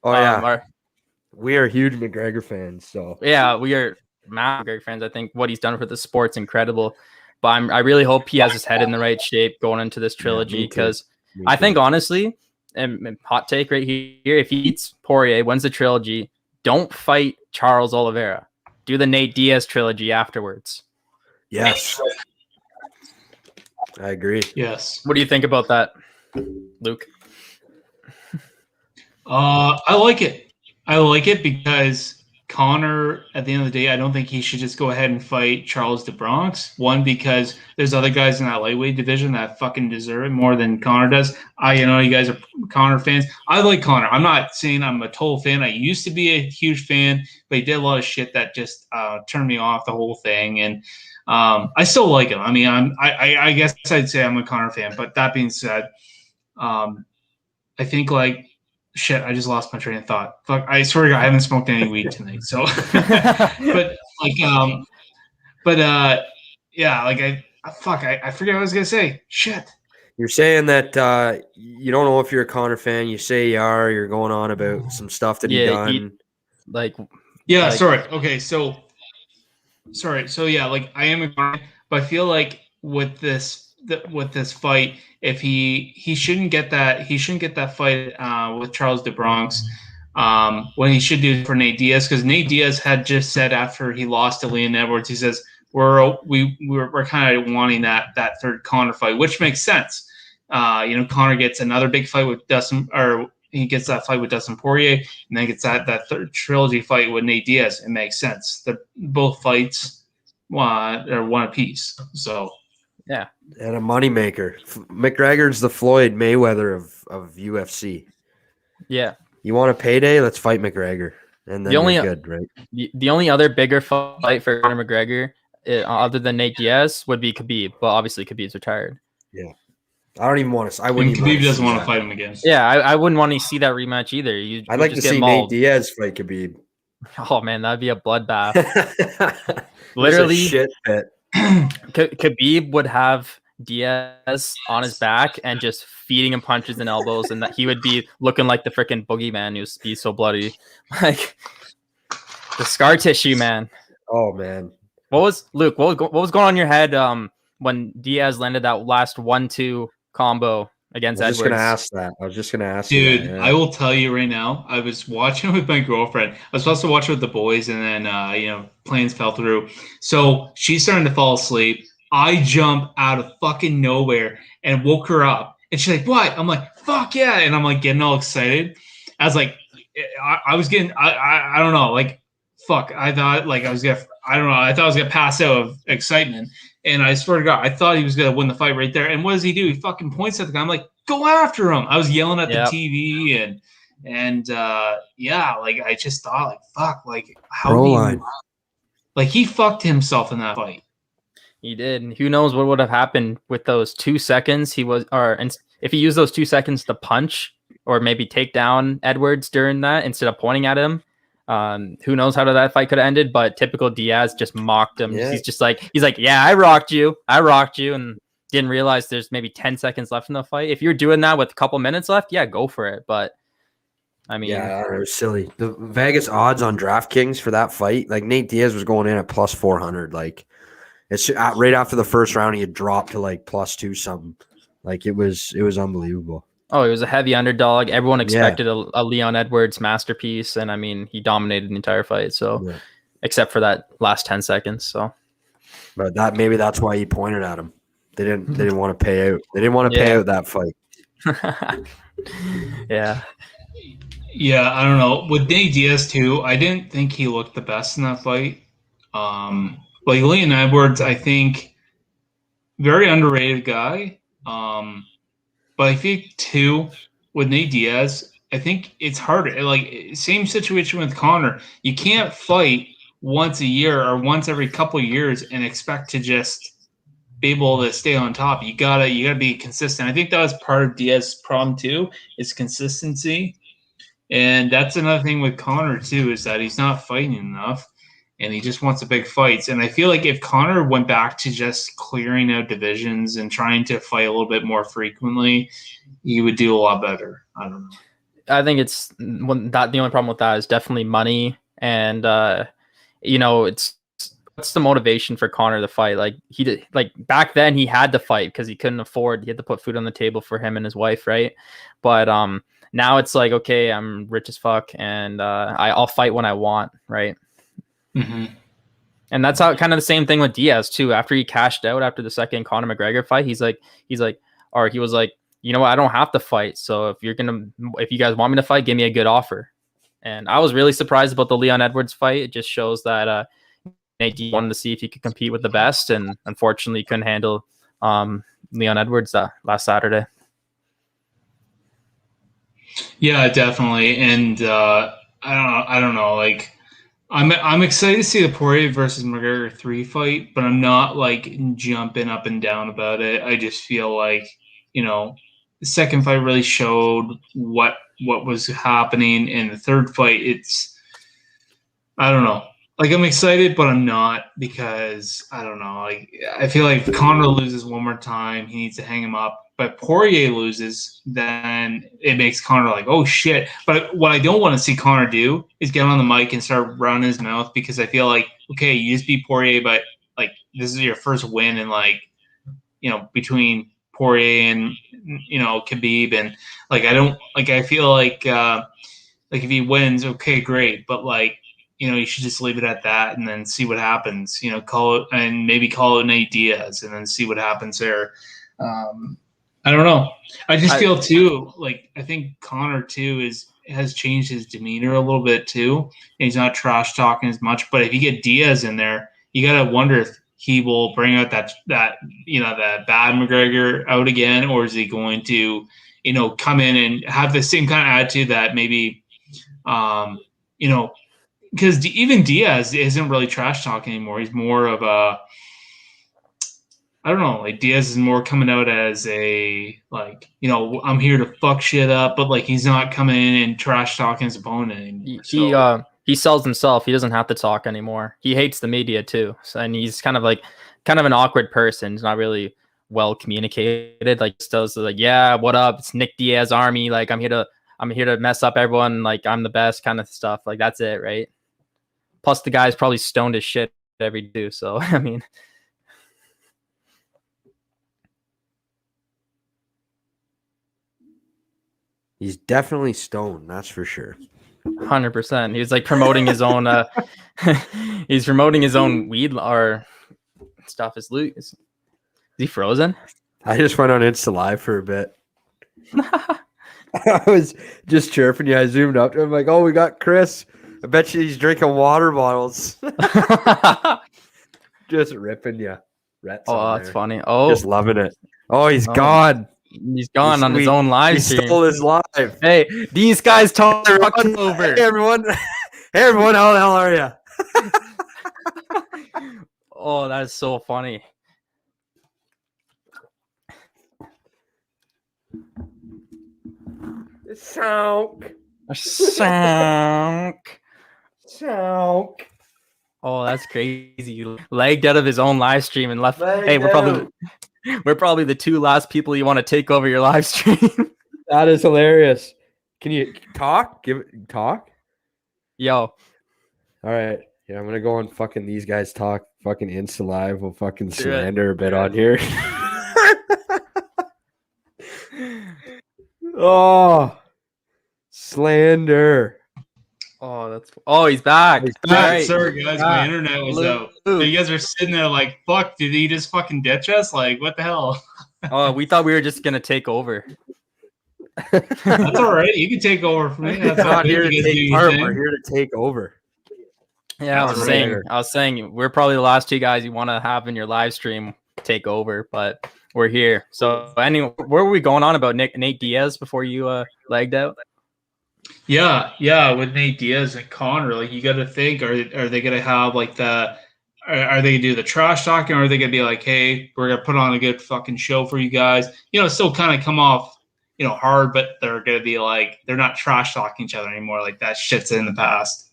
We are huge McGregor fans, so yeah, we are massive McGregor fans. I think what he's done for the sport's incredible. But I really hope he has his head in the right shape going into this trilogy, because I think honestly, and hot take right here, if he beats Poirier, wins the trilogy, don't fight Charles Oliveira. Do the Nate Diaz trilogy afterwards. Yes. I agree. Yes. What do you think about that, Luke? I like it. I like it because Connor, at the end of the day, I don't think he should just go ahead and fight Charles DeBronx. One, because there's other guys in that lightweight division that fucking deserve it more than Connor does. You guys are Connor fans. I like Connor. I'm not saying I'm a total fan. I used to be a huge fan, but he did a lot of shit that just turned me off the whole thing. And I still like him. I mean, I guess I'd say I'm a Connor fan. But that being said, I think shit, I just lost my train of thought. Fuck, I swear to God, I haven't smoked any weed tonight. So, yeah, I forget what I was gonna say. Shit. You're saying that you don't know if you're a Connor fan. You say you are. You're going on about some stuff that he done. Sorry. Okay, so sorry. So yeah, I am a Connor, but I feel like with this fight, if he shouldn't get that fight with Charles DeBronx, what he should do for Nate Diaz, because Nate Diaz had just said after he lost to Leon Edwards, he says we're kind of wanting that third Connor fight, which makes sense. Connor gets another big fight with Dustin, or he gets that fight with Dustin Poirier, and then gets that third trilogy fight with Nate Diaz. It makes sense. Both fights are one apiece. So. Yeah, and a moneymaker. McGregor's the Floyd Mayweather of UFC. Yeah, you want a payday? Let's fight McGregor, and then you're good, right? The only other bigger fight for Conor McGregor, other than Nate Diaz, would be Khabib, but obviously Khabib's retired. Yeah, I don't even want to. I wouldn't. Khabib doesn't want to fight him again. Yeah, I wouldn't want to see that rematch either. I'd like to see Nate Diaz fight Khabib. Oh man, that'd be a bloodbath. Literally, shit pit. Khabib would have Diaz on his back and just feeding him punches and elbows, and that he would be looking like the freaking boogeyman. He would be so bloody, like the scar tissue, man. Oh man, what was going on in your head when Diaz landed that last 1-2 combo against Edwards? I was just gonna ask dude, you that, yeah. I will tell you right now, I was watching with my girlfriend. I was supposed to watch it with the boys, and then plans fell through, so she's starting to fall asleep. I jump out of fucking nowhere and woke her up, and she's like, "What?" I'm like, "Fuck yeah!" And I'm getting all excited. I was like, I was getting, I don't know, fuck. I thought I was gonna I don't know. I thought I was gonna pass out of excitement, and I swear to God, I thought he was gonna win the fight right there. And what does he do? He fucking points at the guy. I'm like, go after him. I was yelling at the TV, and yeah, like I just thought, like, fuck, like how do you, like he fucked himself in that fight. He did. And who knows what would have happened with those 2 seconds if he used those 2 seconds to punch or maybe take down Edwards during that instead of pointing at him. Who knows how that fight could have ended, but typical Diaz just mocked him. Yeah. He's like, yeah, I rocked you, and didn't realize there's maybe 10 seconds left in the fight. If you're doing that with a couple minutes left, yeah, go for it. But I mean, yeah, it was silly. The Vegas odds on DraftKings for that fight, like Nate Diaz was going in at plus 400. Like it's right after the first round, he had dropped to like plus 2 something. Like it was unbelievable. Oh, he was a heavy underdog. Everyone expected a Leon Edwards masterpiece, and I mean, he dominated the entire fight. So, except for that last 10 seconds. So, but maybe that's why he pointed at him. They didn't want to pay out. They didn't want to pay out that fight. Yeah. Yeah, I don't know. With Nate Diaz too, I didn't think he looked the best in that fight. Like Leon Edwards, I think very underrated guy. But I think too with Nate Diaz, I think it's harder. Like same situation with Conor. You can't fight once a year or once every couple of years and expect to just be able to stay on top. You gotta be consistent. I think that was part of Diaz's problem too, is consistency. And that's another thing with Conor too, is that he's not fighting enough and he just wants the big fights. And I feel like if Conor went back to just clearing out divisions and trying to fight a little bit more frequently, he would do a lot better. I don't know. I think the only problem with that is definitely money. And, what's the motivation for Conor to fight? Like he did, like back then he had to fight because he couldn't afford, he had to put food on the table for him and his wife. Right. But, now it's like, okay, I'm rich as fuck and I'll fight when I want, right? Mm-hmm. And that's how kind of the same thing with Diaz too. After he cashed out after the second Conor McGregor fight, he was like, you know what, I don't have to fight. So if you guys want me to fight, give me a good offer. And I was really surprised about the Leon Edwards fight. It just shows that Nate wanted to see if he could compete with the best, and unfortunately he couldn't handle Leon Edwards last Saturday. Yeah, definitely. And I don't know. Like, I'm excited to see the Poirier versus McGregor 3 fight, but I'm not like jumping up and down about it. I just feel like, the second fight really showed what was happening, and the third fight, I don't know. Like, I'm excited, but I'm not, because I don't know. Like, I feel like if Conor loses one more time, he needs to hang him up. But Poirier loses, then it makes Conor like, oh shit. But what I don't want to see Conor do is get on the mic and start running his mouth, because I feel like, okay, you just beat Poirier, but like this is your first win in between Poirier and Khabib, and like I feel like if he wins, okay, great, but like you should just leave it at that and then see what happens. Call it Nate Diaz and then see what happens there. I don't know. I just feel too, like, I think Conor too has changed his demeanor a little bit too. And he's not trash talking as much. But if you get Diaz in there, you gotta wonder if he will bring out that bad McGregor out again, or is he going to, come in and have the same kind of attitude that maybe, because even Diaz isn't really trash talking anymore. He's more of a, I don't know, like Diaz is more coming out as a, like, I'm here to fuck shit up, but like he's not coming in and trash talking his opponent anymore. He sells himself. He doesn't have to talk anymore. He hates the media too. And he's kind of an awkward person. He's not really well communicated. Like, still like, yeah, what up? It's Nick Diaz Army. Like, I'm here to mess up everyone. Like, I'm the best kind of stuff. Like, that's it, right? Plus the guy's probably stoned as shit every day. So, I mean, he's definitely stoned, that's for sure. 100%. He was like promoting his own. He's promoting his own weed or stuff. Is he frozen? I just went on Insta Live for a bit. I was just chirping you. I zoomed up to him like, "Oh, we got Chris." I bet you he's drinking water bottles. Just ripping you. Oh, that's funny. Oh, just loving it. Oh, he's gone. He's gone on his own live stream. He stole his live. Hey, these guys talk over. Hey, everyone. Hey, everyone. How the hell are you? Oh, that is so funny. Sonk. Oh, that's crazy. Legged out of his own live stream and left. Hey, we're probably the two last people you want to take over your live stream. That is hilarious. Can you talk? Talk? Yo. All right. Yeah, I'm gonna go on fucking these guys talk fucking Insta Live. We'll fucking slander a bit on here. Oh, slander. Oh, he's back. Right. Sorry, guys. My internet was out. So you guys are sitting there like, fuck, did he just fucking ditch us? Like, what the hell? Oh, we thought we were just going to take over. That's all right. You can take over for me. That's not here to take part. We're here to take over. Yeah, I was saying we're probably the last two guys you want to have in your live stream take over, but we're here. So anyway, where were we going on about Nate Diaz before you legged out? Yeah, with Nate Diaz and Connor, like you got to think, are they gonna have like are they gonna do the trash talking, or are they gonna be like, hey, we're gonna put on a good fucking show for you guys? Still kind of come off, hard, but they're gonna be like, they're not trash talking each other anymore. Like that shit's in the past.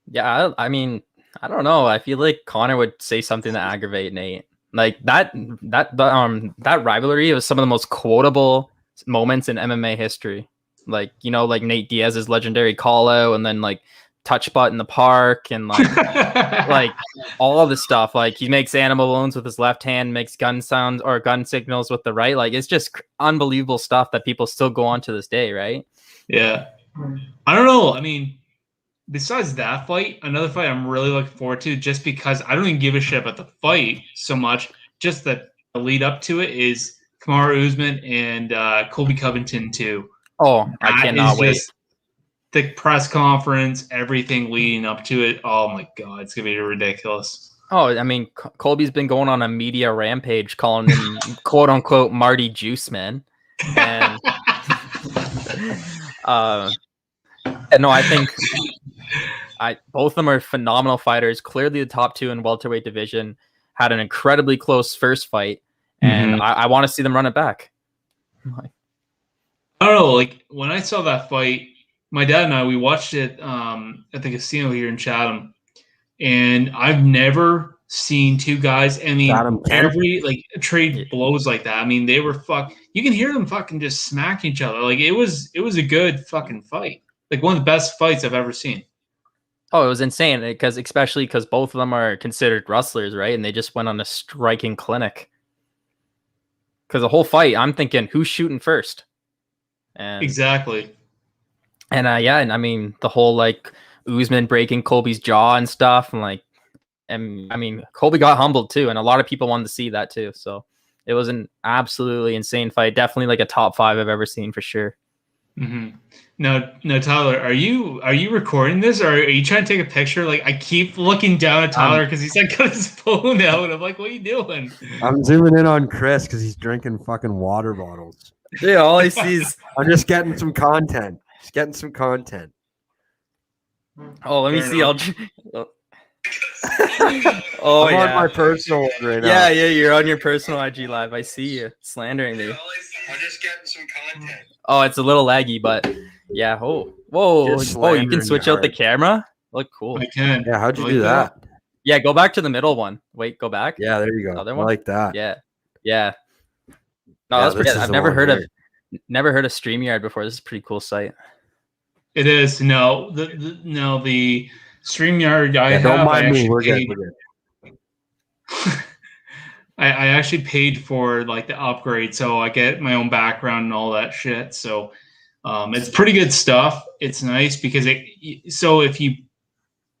Yeah, I mean, I don't know. I feel like Connor would say something to aggravate Nate. Like that rivalry was some of the most quotable moments in MMA history. Like, like Nate Diaz's legendary call out and then like touch butt in the park and like like all of the stuff. Like he makes animal wounds with his left hand, makes gun sounds or gun signals with the right. Like it's just unbelievable stuff that people still go on to this day, right? Yeah. I don't know. I mean, besides that fight, another fight I'm really looking forward to, just because I don't even give a shit about the fight so much. Just the lead up to it is Kamaru Usman and Colby Covington too. Oh, I cannot wait. The press conference, everything leading up to it. Oh my God, it's gonna be ridiculous. Oh, I mean, Colby's been going on a media rampage calling him "quote unquote" Marty Juice Man, and no, I think both of them are phenomenal fighters. Clearly, the top two in welterweight division. Had an incredibly close first fight, and I want to see them run it back. I don't know. Like when I saw that fight, my dad and I, we watched it at the casino here in Chatham, and I've never seen two guys. I mean, trade blows like that. I mean, they were you can hear them fucking just smack each other. Like it was a good fucking fight. Like one of the best fights I've ever seen. Oh, it was insane especially because both of them are considered wrestlers, right? And they just went on a striking clinic. Because the whole fight, I'm thinking, who's shooting first? And exactly. And and I mean the whole like Usman breaking Colby's jaw and stuff, and I mean Colby got humbled too, and a lot of people wanted to see that too. So it was an absolutely insane fight. Definitely like a top 5 I've ever seen for sure. Mm-hmm. No, Tyler, are you recording this, or are you trying to take a picture? Like I keep looking down at Tyler because he's like got his phone out, and I'm like, what are you doing? I'm zooming in on Chris because he's drinking fucking water bottles. Yeah, all he sees. I'm just getting some content. Oh, let me see. I'm on my personal one right now. Yeah, you're on your personal IG live. I see you slandering me. I'm just getting some content. Oh, it's a little laggy, but yeah. Oh, you can switch out the camera. Look cool. I can. Yeah, how'd you do that? Yeah, go back to the middle one. Wait, go back. Yeah, there you go. Other one? I like that. Yeah. No, that's pretty. I've never heard of StreamYard before. This is a pretty cool site. It is. No, the StreamYard don't mind me. We're good. I actually paid for like the upgrade, so I get my own background and all that shit. So it's pretty good stuff. It's nice because so if you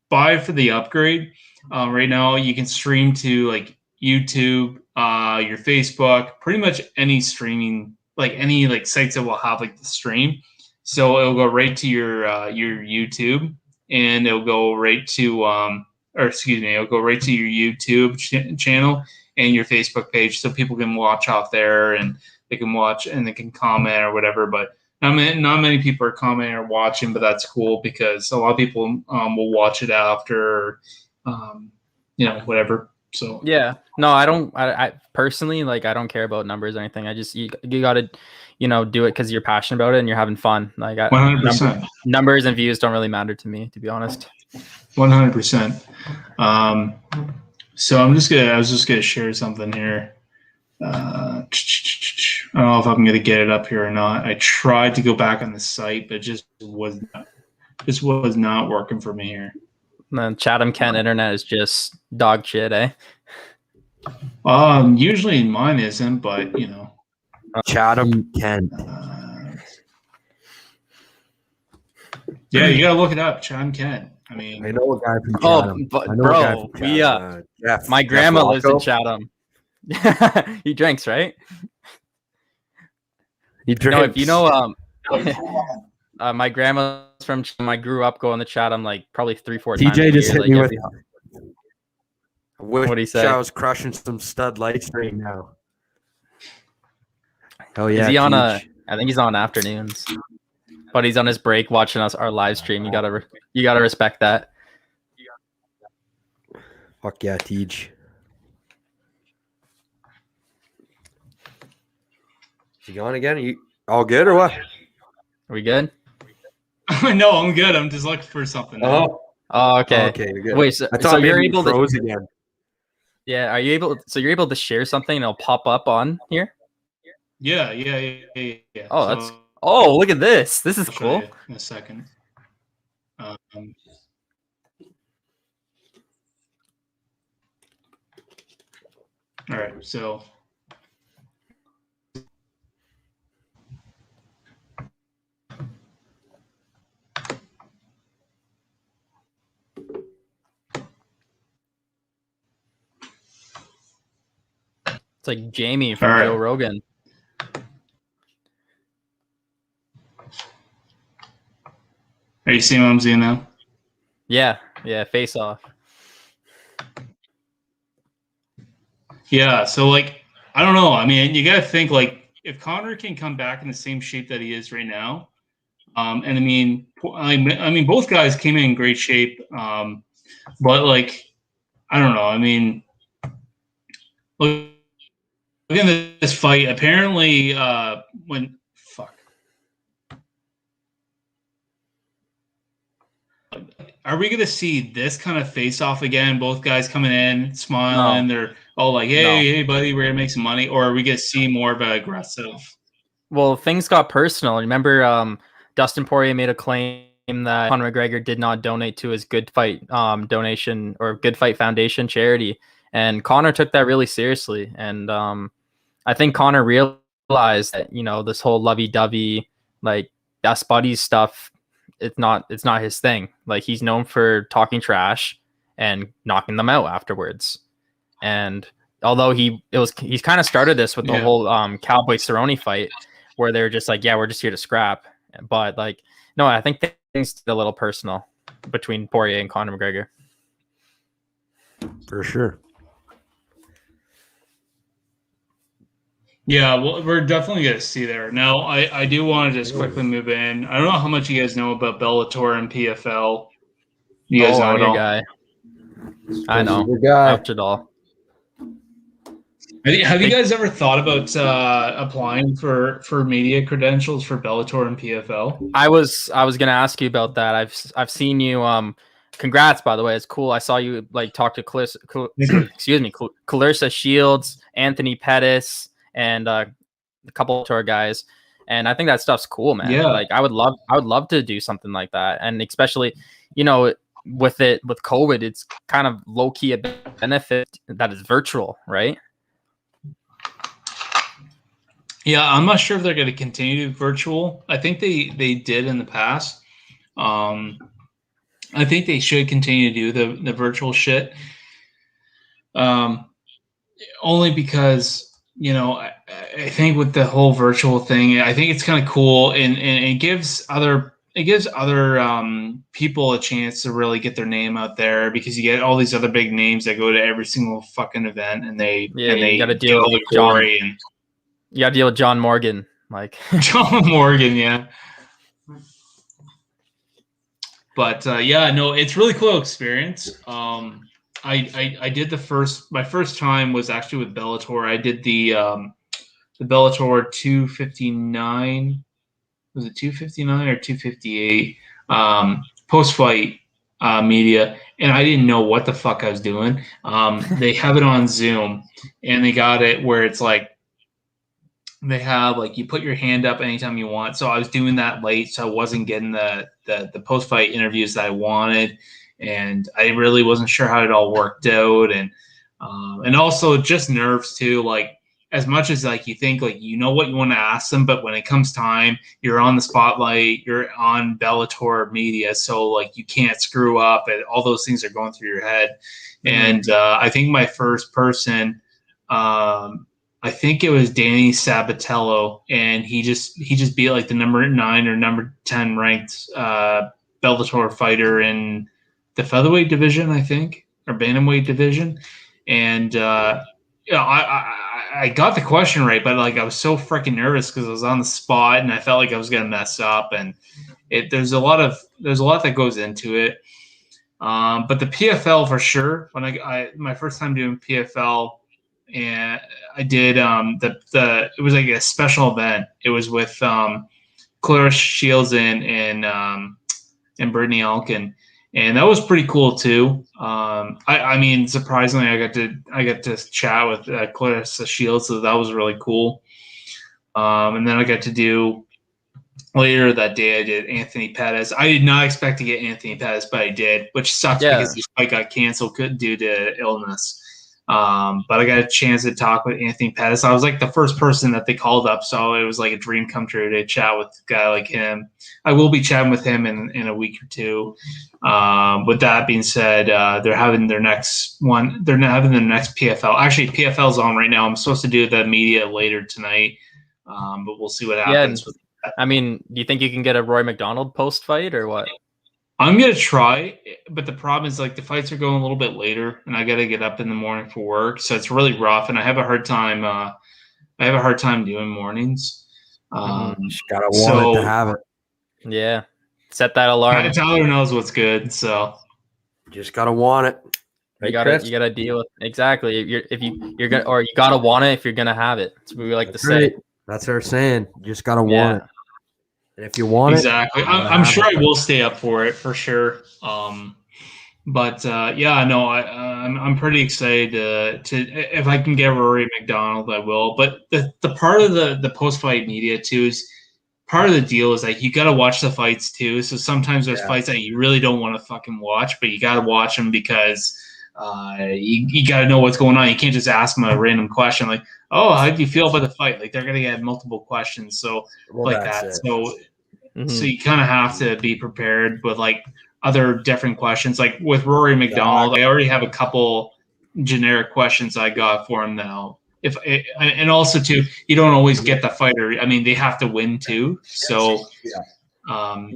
buy for the upgrade, right now you can stream to like YouTube, your Facebook, pretty much any streaming, like any like sites that will have like the stream. So it'll go right to your YouTube, and it'll go right to it'll go right to your YouTube channel and your Facebook page, so people can watch off there, and they can watch and they can comment or whatever. But not many people are commenting or watching, but that's cool because a lot of people will watch it after, whatever. So yeah, no, I personally, like, I don't care about numbers or anything. I just you gotta, do it because you're passionate about it and you're having fun. Like 100%. Numbers and views don't really matter to me, to be honest. 100%. So I was just gonna share something here. I don't know if I'm gonna get it up here or not. I tried to go back on the site, but it just was not working for me here. The Chatham Kent internet is just dog shit, eh? Usually mine isn't, but Chatham Kent. Yeah, you gotta look it up, Chatham Kent. I mean, I know a guy from Chatham. But bro, my grandma lives in Chatham. He drinks, right? He drinks. No, if my grandma's from Chatham. I grew up going to Chatham like probably 3-4 times. TJ just hit me with. What do you say? I was crushing some stud light stream now. Oh yeah. Is he on I think he's on afternoons, but he's on his break watching our live stream. You gotta respect that. Fuck yeah, Tej. Is he gone again? You all good or what? Are we good? No, I'm good. I'm just looking for something. Oh, okay. Okay, you're good. Wait, so you're able to froze again. Yeah, are you able? So you're able to share something and it'll pop up on here? Yeah. Oh, so, look at this. This is cool. In a second. All right, so. It's like Jamie from Joe Rogan. Are you seeing what I'm seeing now? Yeah, face off. Yeah, so like I don't know. I mean, you gotta think like if Conor can come back in the same shape that he is right now, and I mean both guys came in great shape, but like I don't know. I mean, look at this fight. Apparently, are we going to see this kind of face-off again? Both guys coming in, smiling. No. They're all like, hey, buddy, we're going to make some money. Or are we going to see more of an aggressive? Well, things got personal. Remember, Dustin Poirier made a claim that Conor McGregor did not donate to his Good Fight donation or Good Fight Foundation charity. And Conor took that really seriously. And I think Conor realized that, this whole lovey-dovey, like, us buddies stuff, it's not his thing. Like, he's known for talking trash and knocking them out afterwards. And although he's kind of started this with the whole Cowboy Cerrone fight where they're just like, yeah, we're just here to scrap. But like, no, I think things get a little personal between Poirier and Conor McGregor. For sure. Yeah, well, we're definitely going to see there. Now, I do want to just quickly move in. I don't know how much you guys know about Bellator and PFL. You guys know I'm it your all? guy. I know. Watch it all. Have you guys ever thought about applying for media credentials for Bellator and PFL? I was going to ask you about that. I've seen you. Congrats, by the way. It's cool. I saw you like talk to Clarissa Shields, Anthony Pettis, and a couple of tour guys, and I think that stuff's cool, man. Yeah. Like I would love to do something like that, and especially with COVID, it's kind of low key a benefit that is virtual, right? Yeah, I'm not sure if they're going to continue virtual. I think they did in the past. I think they should continue to do the virtual shit. Only because. I think with the whole virtual thing, I think it's kind of cool and it gives other people a chance to really get their name out there, because you get all these other big names that go to every single fucking event, and they you got to get deal all with the glory and you got to deal with John Morgan, like John Morgan, yeah. But yeah, no, it's really cool experience. I did my first time was actually with Bellator. I did the Bellator 259. Was it 259 or 258? Post fight media, and I didn't know what the fuck I was doing. They have it on Zoom, and they got it where it's like they have like you put your hand up anytime you want. So I was doing that late, so I wasn't getting the post fight interviews that I wanted, and I really wasn't sure how it all worked out, and also just nerves too. Like as much as like you think like you know what you want to ask them, but when it comes time, you're on the spotlight, you're on Bellator media, so like you can't screw up, and all those things are going through your head. And I think my first person. I think it was Danny Sabatello, and he just beat like the number 9 or number 10 ranked Bellator fighter in the featherweight division, I think, or bantamweight division. And I got the question right, but like I was so freaking nervous because I was on the spot and I felt like I was gonna mess up. And there's a lot that goes into it. But the PFL for sure. When my first time doing PFL. And I did it was like a special event. It was with Clarence Shields and Brittany Alkin, and that was pretty cool too. I mean, surprisingly, I got to chat with Clarence Shields, so that was really cool. And then I got to do later that day. I did Anthony Pettis. I did not expect to get Anthony Pettis, but I did, which sucks because his fight got canceled due to illness. But I got a chance to talk with Anthony Pettis. I was like the first person that they called up, so it was like a dream come true to chat with a guy like him. I will be chatting with him in a week or two. With that being said, they're having their next one. They're not having the next PFL. Actually, PFL's on right now. I'm supposed to do the media later tonight, but we'll see what happens. Yeah, I mean, do you think you can get a Roy McDonald post fight or what? I'm gonna try, but the problem is like the fights are going a little bit later, and I gotta get up in the morning for work, so it's really rough, and I have a hard time. I have a hard time doing mornings. Just gotta want it to have it. Yeah, set that alarm. Tyler knows what's good, so just gotta want it. Right, you gotta deal with exactly. You're gonna, or you gotta want it if you're gonna have it. That's what we like to say. That's what we're saying. You just gotta want it. And if you want exactly, I'm sure I will stay up for it for sure. But yeah, no, I'm pretty excited to if I can get Rory McDonald, I will. But the part of the post fight media too is part of the deal is like you got to watch the fights too. So sometimes there's fights that you really don't want to fucking watch, but you got to watch them because you got to know what's going on. You can't just ask them a random question like, "Oh, how do you feel about the fight?" Like they're gonna get multiple questions, so like that. So you kind of have to be prepared with like other different questions. Like with Rory McDonald, I already have a couple generic questions I got for him now. And also too, you don't always get the fighter. I mean, they have to win too, so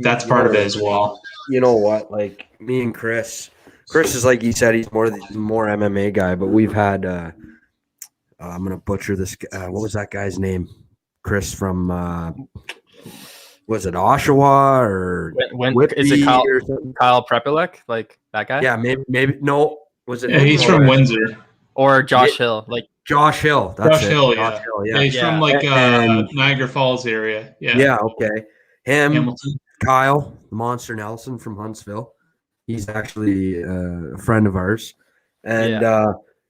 that's part of it as well. You know what? Like me and Chris is like you said, he's more MMA guy, but we've had. I'm gonna butcher this. What was that guy's name? Chris from. Was it Oshawa or is it Kyle Prepelec, like that guy? Yeah, maybe no. Was it? Yeah, he's from Windsor. Or Josh Hill, like Josh Hill. Josh Hill, yeah. He's from like Niagara Falls area. Yeah. Yeah. Okay. Hamilton. Kyle, the Monster Nelson from Huntsville. He's actually a friend of ours, and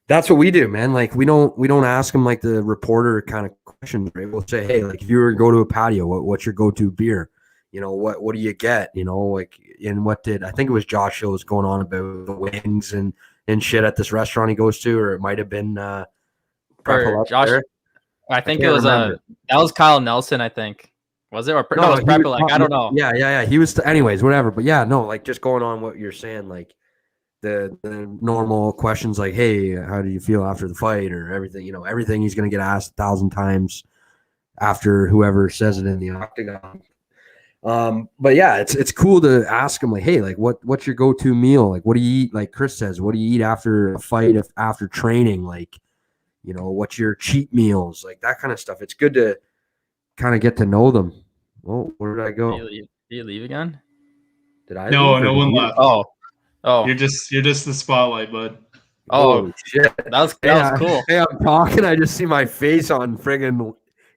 that's what we do, man. Like we don't ask them like the reporter kind of questions, right? We'll say, hey, like if you were to go to a patio, what's your go-to beer? You know, what do you get? You know, like and what did I think it was Josh Hill was going on about the wings and shit at this restaurant he goes to, or it might have been Josh. I think it was that was Kyle Nelson, I think. Was it? Or no, it was Prepelec. I don't know. Yeah. He was anyways, whatever. But yeah, no, like just going on what you're saying, like the normal questions like, hey, how do you feel after the fight or everything, you know, everything he's going to get asked 1,000 times after whoever says it in the octagon. But yeah, it's cool to ask them like, hey, like what's your go-to meal? Like, what do you eat? Like Chris says, what do you eat after a fight, after training? Like, what's your cheat meals? Like that kind of stuff. It's good to kind of get to know them. Oh, where did I go? Did you leave again? Did I No, leave? no one left. Oh. You're just the spotlight, bud. Holy shit. That was cool. Hey, I'm talking. I just see my face on friggin'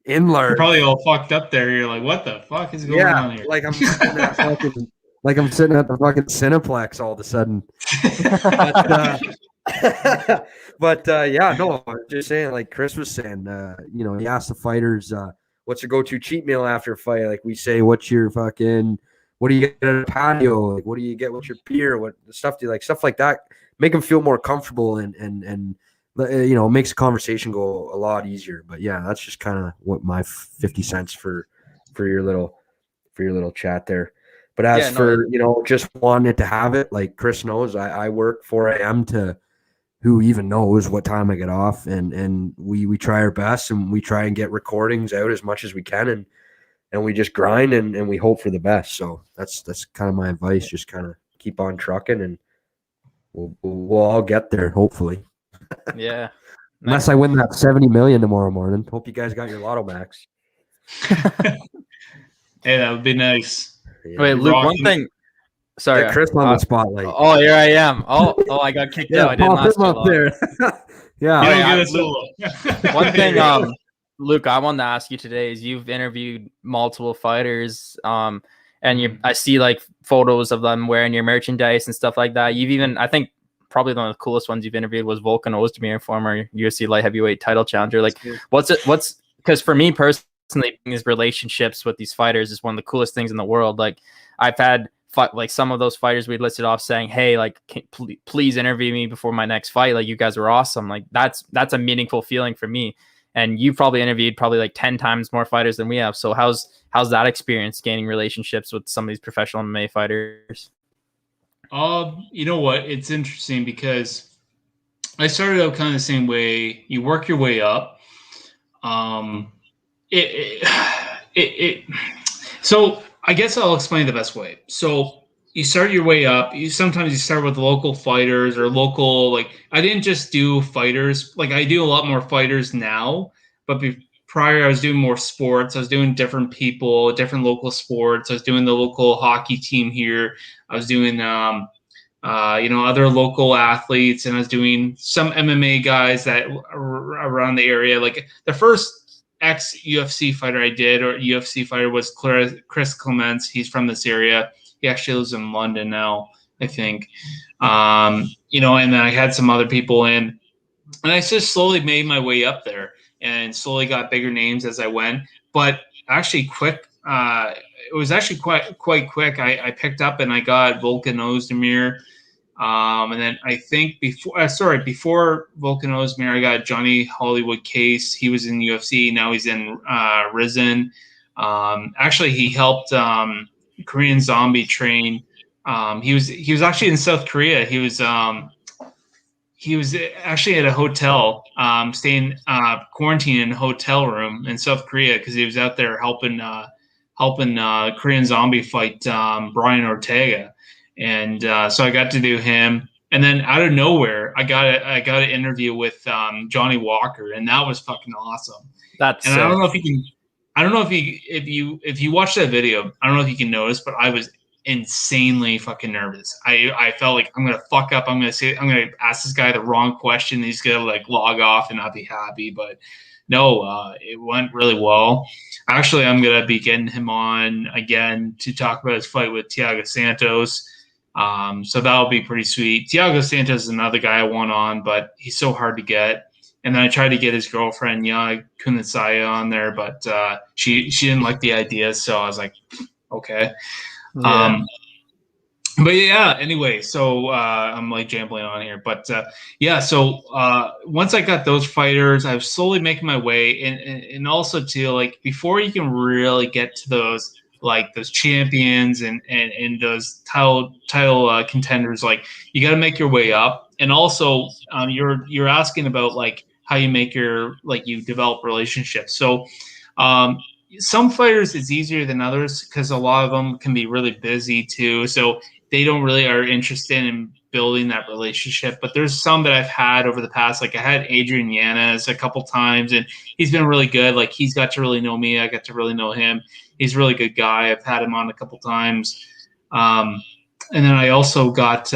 Inler. You're probably all fucked up there. You're like, what the fuck is going on here? Like I'm sitting at the fucking Cineplex all of a sudden. But yeah, no, I'm just saying, like Chris was saying, he asked the fighters, what's your go-to cheat meal after a fight? Like we say, what do you get at a patio? Like, what do you get with your beer? What stuff do you like? Stuff like that. Make them feel more comfortable and makes the conversation go a lot easier. But yeah, that's just kind of what my 50 cents for your little chat there. But as just wanting to have it, like Chris knows, I work 4 a.m. to who even knows what time I get off, and we try our best, and we try and get recordings out as much as we can, and we just grind and we hope for the best. So that's kind of my advice. Just kind of keep on trucking, and we'll all get there, hopefully. Yeah. Unless I win that $70 million tomorrow morning. Hope you guys got your Lotto Max. Hey, that would be nice. Yeah. Wait, Luke, one thing. Sorry. Get Chris on the spotlight. Oh, here I am. Oh, I got kicked out. I didn't last up there. Yeah. One thing, Luke, I wanted to ask you today is you've interviewed multiple fighters, and I see like photos of them wearing your merchandise and stuff like that. You've even, I think, probably one of the coolest ones you've interviewed was Volkan Ozdemir, former UFC light heavyweight title challenger. Like, because for me personally, these relationships with these fighters is one of the coolest things in the world. Like, I've had like some of those fighters we listed off saying, hey, like, please interview me before my next fight. Like, you guys were awesome. Like, that's a meaningful feeling for me. And you probably interviewed like 10 times more fighters than we have. So how's that experience gaining relationships with some of these professional MMA fighters? You know what? It's interesting because I started out kind of the same way. You work your way up. So I guess I'll explain the best way. So you start your way up. Sometimes you start with local fighters or local, like, I didn't just do fighters. Like, I do a lot more fighters now, but prior I was doing more sports. I was doing different people, different local sports. I was doing the local hockey team here. I was doing, other local athletes, and I was doing some MMA guys that are around the area. Like, the first ex-UFC fighter I did, or UFC fighter, was Chris Clements. He's from this area. He actually lives in London now, I think. And then I had some other people in, and I just slowly made my way up there and slowly got bigger names as I went. But actually it was actually quite quick. I picked up and I got Volkan Ozdemir. And then I think before Volkan Ozdemir, I got Johnny Hollywood Case. He was in UFC. Now he's in Risen. Actually, he helped Korean Zombie train. He was actually in South Korea. He was actually at a hotel, staying quarantined in a hotel room in South Korea because he was out there helping Korean Zombie fight Brian Ortega. And so I got to do him, and then out of nowhere, I got an interview with Johnny Walker, and that was fucking awesome. That's and sick. I don't know if you can. I don't know if you watch that video. I don't know if you can notice, but I was insanely fucking nervous. I felt like I'm gonna fuck up. I'm gonna ask this guy the wrong question. He's gonna like log off and not be happy. But no, it went really well. Actually, I'm gonna be getting him on again to talk about his fight with Thiago Santos. So that'll be pretty sweet. Thiago Santos is another guy I want on, but he's so hard to get. And then I tried to get his girlfriend, Yana Kunitsaya, on there, but she didn't like the idea. So I was like, okay. Yeah. But yeah, anyway, so I'm like jambling on here. But yeah, so once I got those fighters, I was slowly making my way. And also, too, like, before you can really get to those, like, those champions and those title contenders, like, you got to make your way up. And also, you're asking about, like, how you make you develop relationships. So some fighters it's easier than others because a lot of them can be really busy too. So they don't really are interested in building that relationship. But there's some that I've had over the past, like I had Adrian Yanez a couple times, and he's been really good. Like he's got to really know me. I got to really know him. He's a really good guy. I've had him on a couple times. And then I also got,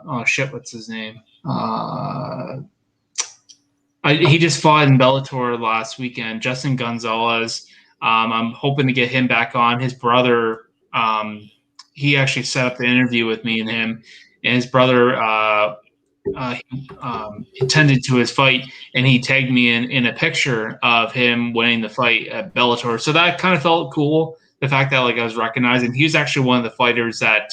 what's his name? He just fought in Bellator last weekend, Justin Gonzalez. I'm hoping to get him back on. His brother, he actually set up the interview with me and him, and his brother attended to his fight, and he tagged me in a picture of him winning the fight at Bellator. So that kind of felt cool. The fact that like I was recognized, and he was actually one of the fighters that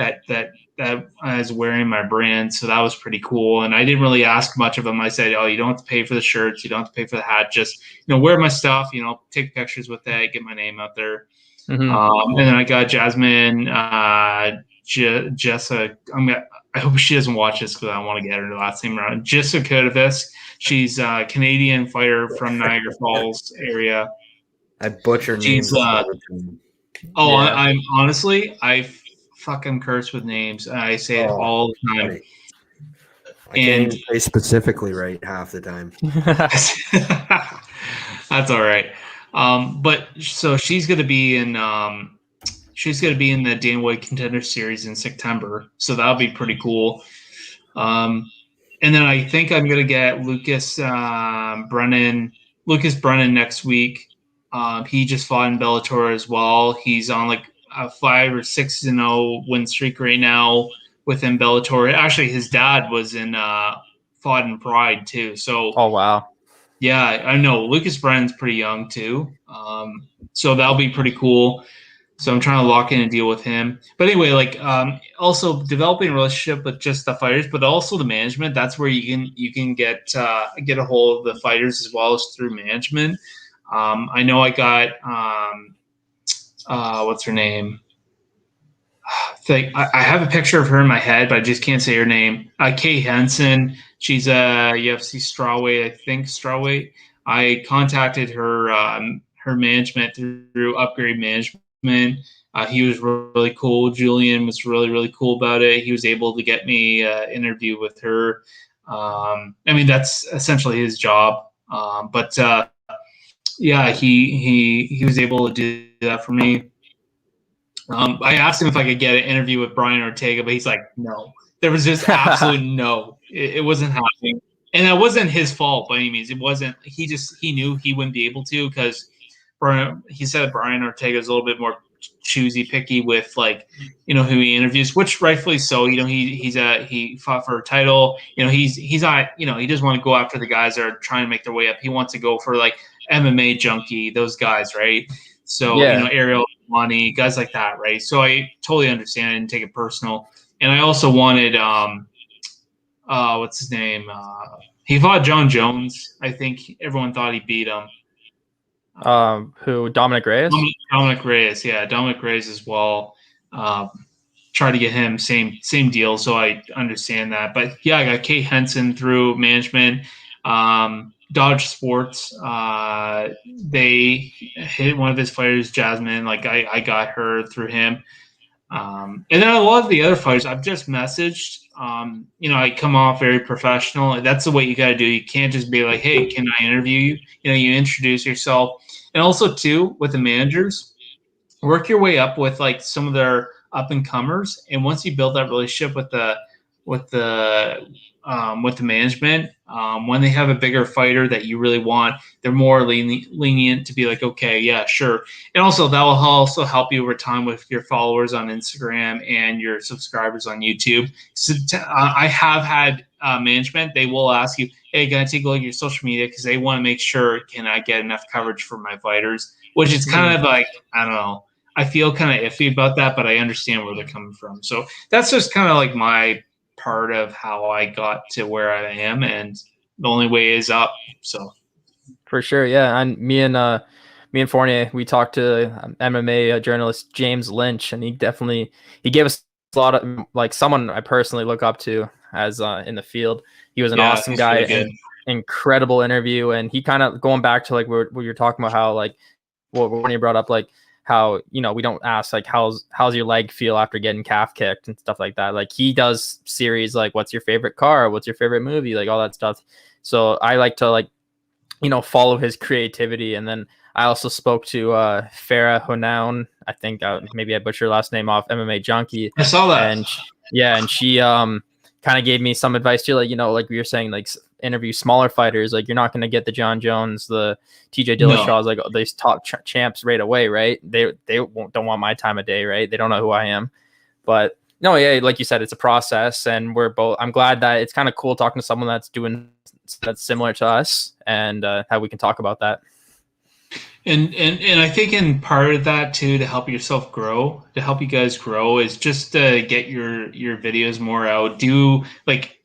I was wearing my brand, so that was pretty cool. And I didn't really ask much of him. I said, "Oh, you don't have to pay for the shirts, you don't have to pay for the hat. Just wear my stuff. Take pictures with it, get my name out there." And then I got Jasmine, Jessa. I hope she doesn't watch this because I want to get her last name around. Jessa Kodovisk. She's a Canadian fighter from Niagara Falls area. I butcher names. I'm honestly, I fucking curse with names. I say it all the time. Funny. I can't even say specifically right half the time. That's all right. But so she's going to be in the Dana White Contender Series in September, so that'll be pretty cool. And then I think I'm going to get Lucas Brennan next week. He just fought in Bellator as well. He's on like a 5 or 6-0 win streak right now within Bellator. Actually, his dad was fought in Pride too. So oh wow. Yeah, I know. Lucas Brennan's pretty young too. So that'll be pretty cool. So I'm trying to lock in a deal with him. But anyway, like also developing a relationship with just the fighters, but also the management. That's where you can get a hold of the fighters as well as through management. I know I got what's her name? I have a picture of her in my head, but I just can't say her name. Kay Henson. She's a UFC strawweight, I think strawweight. I contacted her management through Upgrade Management. He was really cool. Julian was really, really cool about it. He was able to get me an interview with her. I mean, that's essentially his job. Yeah, he was able to do that for me. I asked him if I could get an interview with Brian Ortega, but he's like, no. There was just absolute no. It wasn't happening. And that wasn't his fault by any means. It wasn't. He knew he wouldn't be able to because he said Brian Ortega is a little bit more choosy, picky with like, who he interviews, which rightfully so. He fought for a title. He's not, he doesn't want to go after the guys that are trying to make their way up. He wants to go for like MMA junkie, those guys, right? So, Ariel Money, guys like that, right? So I totally understand and take it personal. And I also wanted, what's his name? He fought John Jones. I think everyone thought he beat him. Who? Dominic Reyes? Dominic Reyes, yeah. Dominic Reyes as well. Try to get him same deal, so I understand that. But yeah, I got Kate Henson through management. Dodge Sports, they hit one of his fighters, Jasmine. Like I got her through him. And then a lot of the other fighters I've just messaged. I come off very professional. That's the way you got to do. You can't just be like, hey, can I interview you? You introduce yourself. And also, too, with the managers, work your way up with like some of their up-and-comers. And once you build that relationship with the management, when they have a bigger fighter that you really want, they're more lenient to be like, okay, yeah, sure. And also that will also help you over time with your followers on Instagram and your subscribers on YouTube. So I have had management, they will ask you, hey, can I take a look at your social media? Because they want to make sure, can I get enough coverage for my fighters? Which is kind of like, I don't know. I feel kind of iffy about that, but I understand where they're coming from. So that's just kind of like my part of how I got to where I am, and the only way is up. So for sure, yeah. And me and Fournier, we talked to MMA journalist James Lynch, and he gave us a lot of like someone I personally look up to as in the field. He was an awesome guy, really incredible interview, and he kind of going back to like what you're talking about, how like when you brought up like how, you know, we don't ask like how's your leg feel after getting calf kicked and stuff like that. Like he does series like what's your favorite car, what's your favorite movie, like all that stuff. So I like to like, you know, follow his creativity. And then I also spoke to Farah Honoun. I think maybe I butchered her last name off, MMA Junkie. I saw that. And she kind of gave me some advice too, like, you know, like we were saying, like interview smaller fighters. Like you're not going to get the John Jones, the TJ Dillashaw's, like these top champs right away, right? They don't want my time of day, right? They don't know who I am. But no, yeah, like you said, it's a process, and I'm glad that it's kind of cool talking to someone that's similar to us, and how we can talk about that. And I think in part of that too, to help you guys grow, is just to get your videos more out.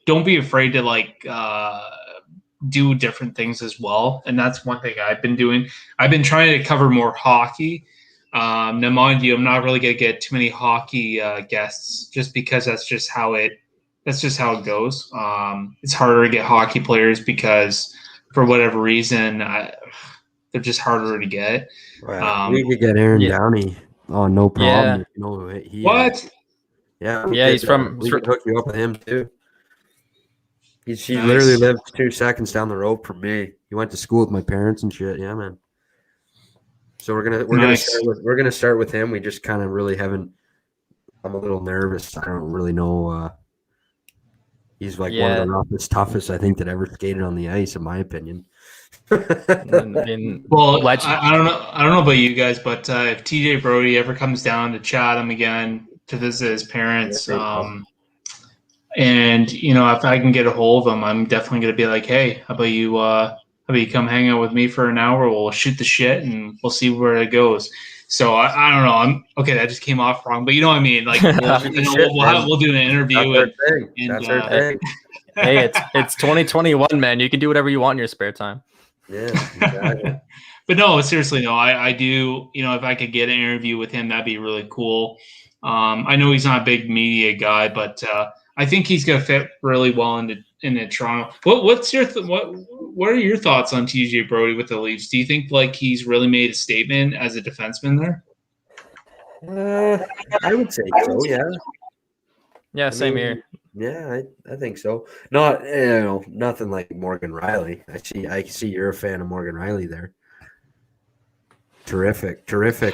Don't be afraid to do different things as well. And that's one thing I've been doing. I've been trying to cover more hockey. Now, mind you, I'm not really going to get too many hockey guests, just because that's just how it goes. It's harder to get hockey players because for whatever reason, they're just harder to get. Right. We could get Aaron Downey on no problem. Yeah. No, what? Yeah. Yeah, we could hook you up with him too. He literally lives 2 seconds down the road from me. He went to school with my parents and shit. Yeah, man. So we're gonna start with him. We just kind of really haven't. I'm a little nervous. I don't really know. He's like one of the roughest, toughest I think that ever skated on the ice, in my opinion. Well, I don't know about you guys, but if TJ Brody ever comes down to Chatham again to visit his parents, and you know, if I can get a hold of him, I'm definitely gonna be like, hey, how about you come hang out with me for an hour? We'll shoot the shit and we'll see where it goes. So I don't know. I'm okay. That just came off wrong, but you know what I mean. Like we'll do an interview. That's our thing. Hey, it's 2021, man. You can do whatever you want in your spare time. Yeah, exactly. But no, seriously, no. I do. You know, if I could get an interview with him, that'd be really cool. I know he's not a big media guy, but I think he's gonna fit really well into Toronto. What are your thoughts on TJ Brody with the Leafs? Do you think like he's really made a statement as a defenseman there? I would say so. Yeah. Yeah, same here. Yeah, I think so. Nothing like Morgan Riley. I see you're a fan of Morgan Riley there. Terrific.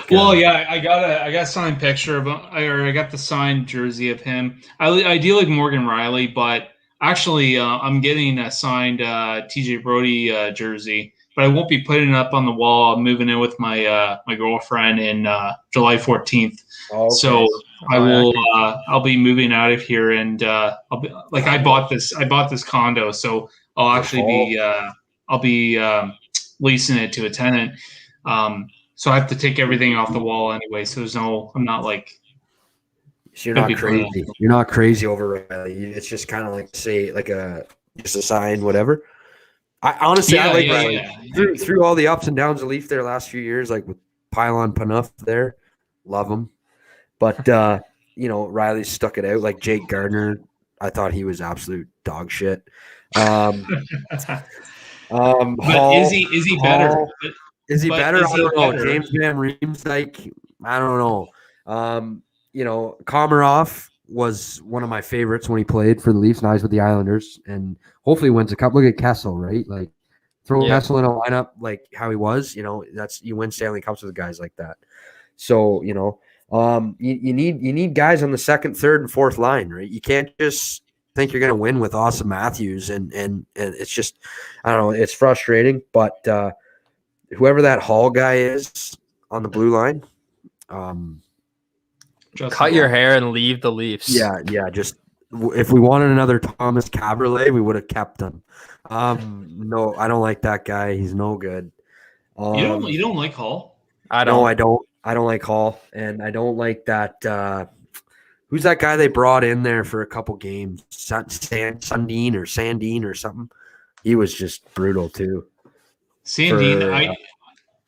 Well, yeah, I got a signed picture of him, or I got the signed jersey of him. I do like Morgan Riley, but actually, I'm getting a signed TJ Brody jersey, but I won't be putting it up on the wall. I'm moving in with my my girlfriend in July 14th. Oh, okay. So I will. I'll be moving out of here, and I'll be like I bought this condo, so I'll actually be leasing it to a tenant. So I have to take everything off the wall anyway. So I'm not like. So you're not crazy. You're not crazy over Riley. It's just kind of like just a sign, whatever. I honestly, I like Riley. Yeah. Through all the ups and downs of Leaf their last few years, like with Pylon Panuff there, love him. But Riley stuck it out. Like Jake Gardner, I thought he was absolute dog shit. But Hall, is he better? Is he better? I don't know. James Van Riemsdyk, I don't know. Komarov was one of my favorites when he played for the Leafs, and I was with the Islanders, and hopefully wins a cup. Look at Kessel, right? Like throw Kessel in a lineup like how he was. That's you win Stanley Cups with guys like that. So you need guys on the second, third, and fourth line, right? You can't just think you're going to win with Austin Matthews, and it's just I don't know. It's frustrating, but whoever that Hall guy is on the blue line. Cut your hair and leave the Leafs. Yeah. Just if we wanted another Thomas Caberlet, we would have kept him. No, I don't like that guy. He's no good. You don't like Hall? I don't like Hall, and I don't like that. Who's that guy they brought in there for a couple games? Sandine or something. He was just brutal too. Sandine,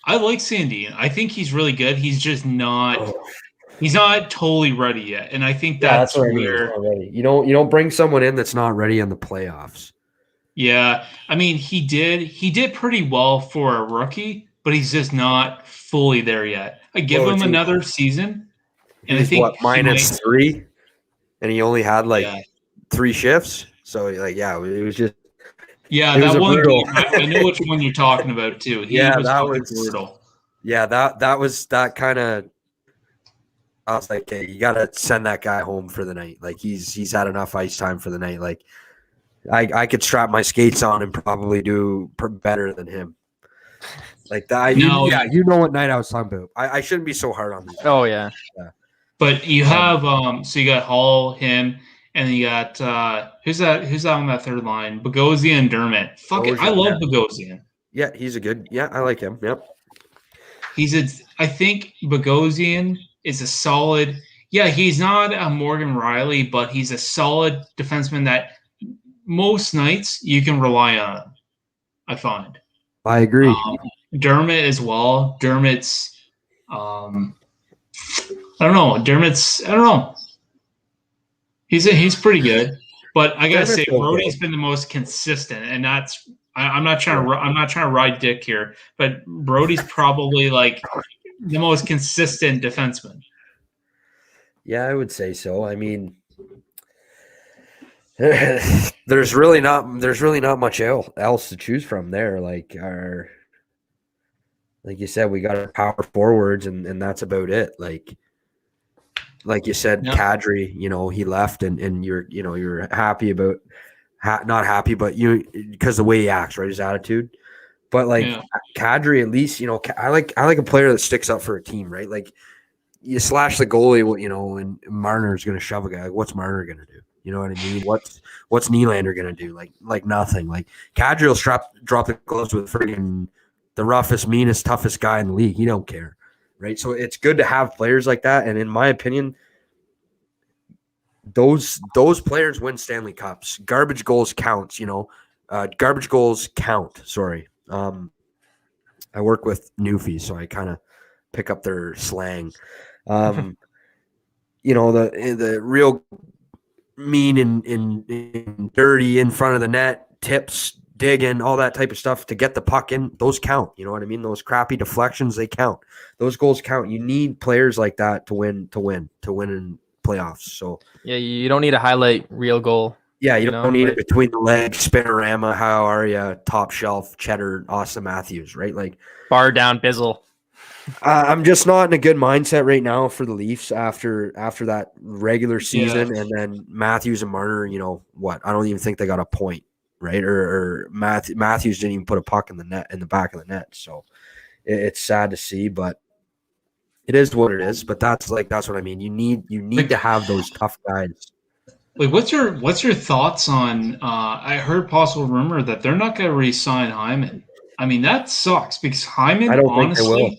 I like Sandine. I think he's really good. He's just not. He's not totally ready yet, and I think that's where you don't bring someone in that's not ready in the playoffs. Yeah, I mean he did pretty well for a rookie, but he's just not fully there yet. I give him another season, and I think he might. -3, and he only had like Yeah. 3 shifts. So like, yeah, it was just. Yeah, It was that a one brutal. game. I know which one you're talking about too. He Yeah, was that fucking was brutal. Yeah, that was that kind of. I was like, hey, you gotta send that guy home for the night. Like he's had enough ice time for the night. Like I could strap my skates on and probably do better than him. Like that. No, You know what night I was talking about. I shouldn't be so hard on these. Oh yeah. but you have so you got Hall, him, and then you got who's that on that third line? Bogosian and Dermott. Fuck it, I love Bogosian. Yeah, he's a good. Yeah, I like him. Yep. I think Bogosian is a solid. Yeah, he's not a Morgan Riley, but he's a solid defenseman that most nights you can rely on him, I find. I agree. Dermott as well. Dermott's I don't know. I don't know. He's pretty good, but I gotta say, Brody's been the most consistent, and that's I'm not trying to ride dick here, but Brody's probably like the most consistent defenseman. Yeah, I would say so. I mean, there's really not much else to choose from there. Like you said, we got our power forwards, and that's about it. Like you said, Kadri, he left, and you're happy about, not happy, but because the way he acts, right, his attitude. But Kadri, at least, I like a player that sticks up for a team, right? Like you slash the goalie, and Marner's going to shove a guy. Like, what's Marner going to do? You know what I mean? What's Nylander going to do? Like nothing. Like Kadri will drop the gloves with friggin' the roughest, meanest, toughest guy in the league. He don't care. Right. So it's good to have players like that. And in my opinion, those players win Stanley Cups. Garbage goals counts, garbage goals count. Sorry. I work with newfies, so I kind of pick up their slang. The real mean and dirty in front of the net, tips, digging, all that type of stuff to get the puck in, those count. You know what I mean? Those crappy deflections, they count. Those goals count. You need players like that to win in playoffs. So yeah, you don't need a highlight reel goal. Yeah, you don't need it between the legs, spinorama, how are you, top shelf, cheddar, Austin Matthews, right? Like bar down Bizzle. I'm just not in a good mindset right now for the Leafs after that regular season, and then Matthews and Marner. I don't even think they got a point. Right, or Matthews didn't even put a puck in the back of the net, so it's sad to see, but it is what it is. But that's what I mean. You need to have those tough guys. Like, what's your thoughts on? I heard possible rumor that they're not going to re-sign Hyman. I mean, that sucks because Hyman. I don't honestly, think they will.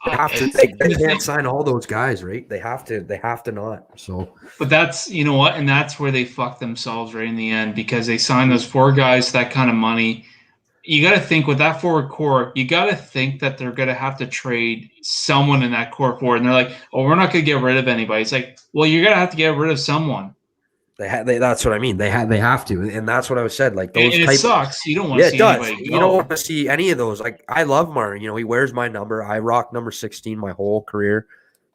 They have to. They can't sign all those guys, right? They have to. They have to not. So, but that's what, and that's where they fuck themselves right in the end because they signed those 4 guys that kind of money. You got to think with that forward core, you got to think that they're going to have to trade someone in that core forward, and they're like, "Oh, we're not going to get rid of anybody." It's like, well, you're going to have to get rid of someone. That's what I mean. They have to, and that's what I was said. Like those, and it sucks. You don't want to see anybody go. You don't want to see any of those. Like I love Marner. He wears my number. I rock number 16 my whole career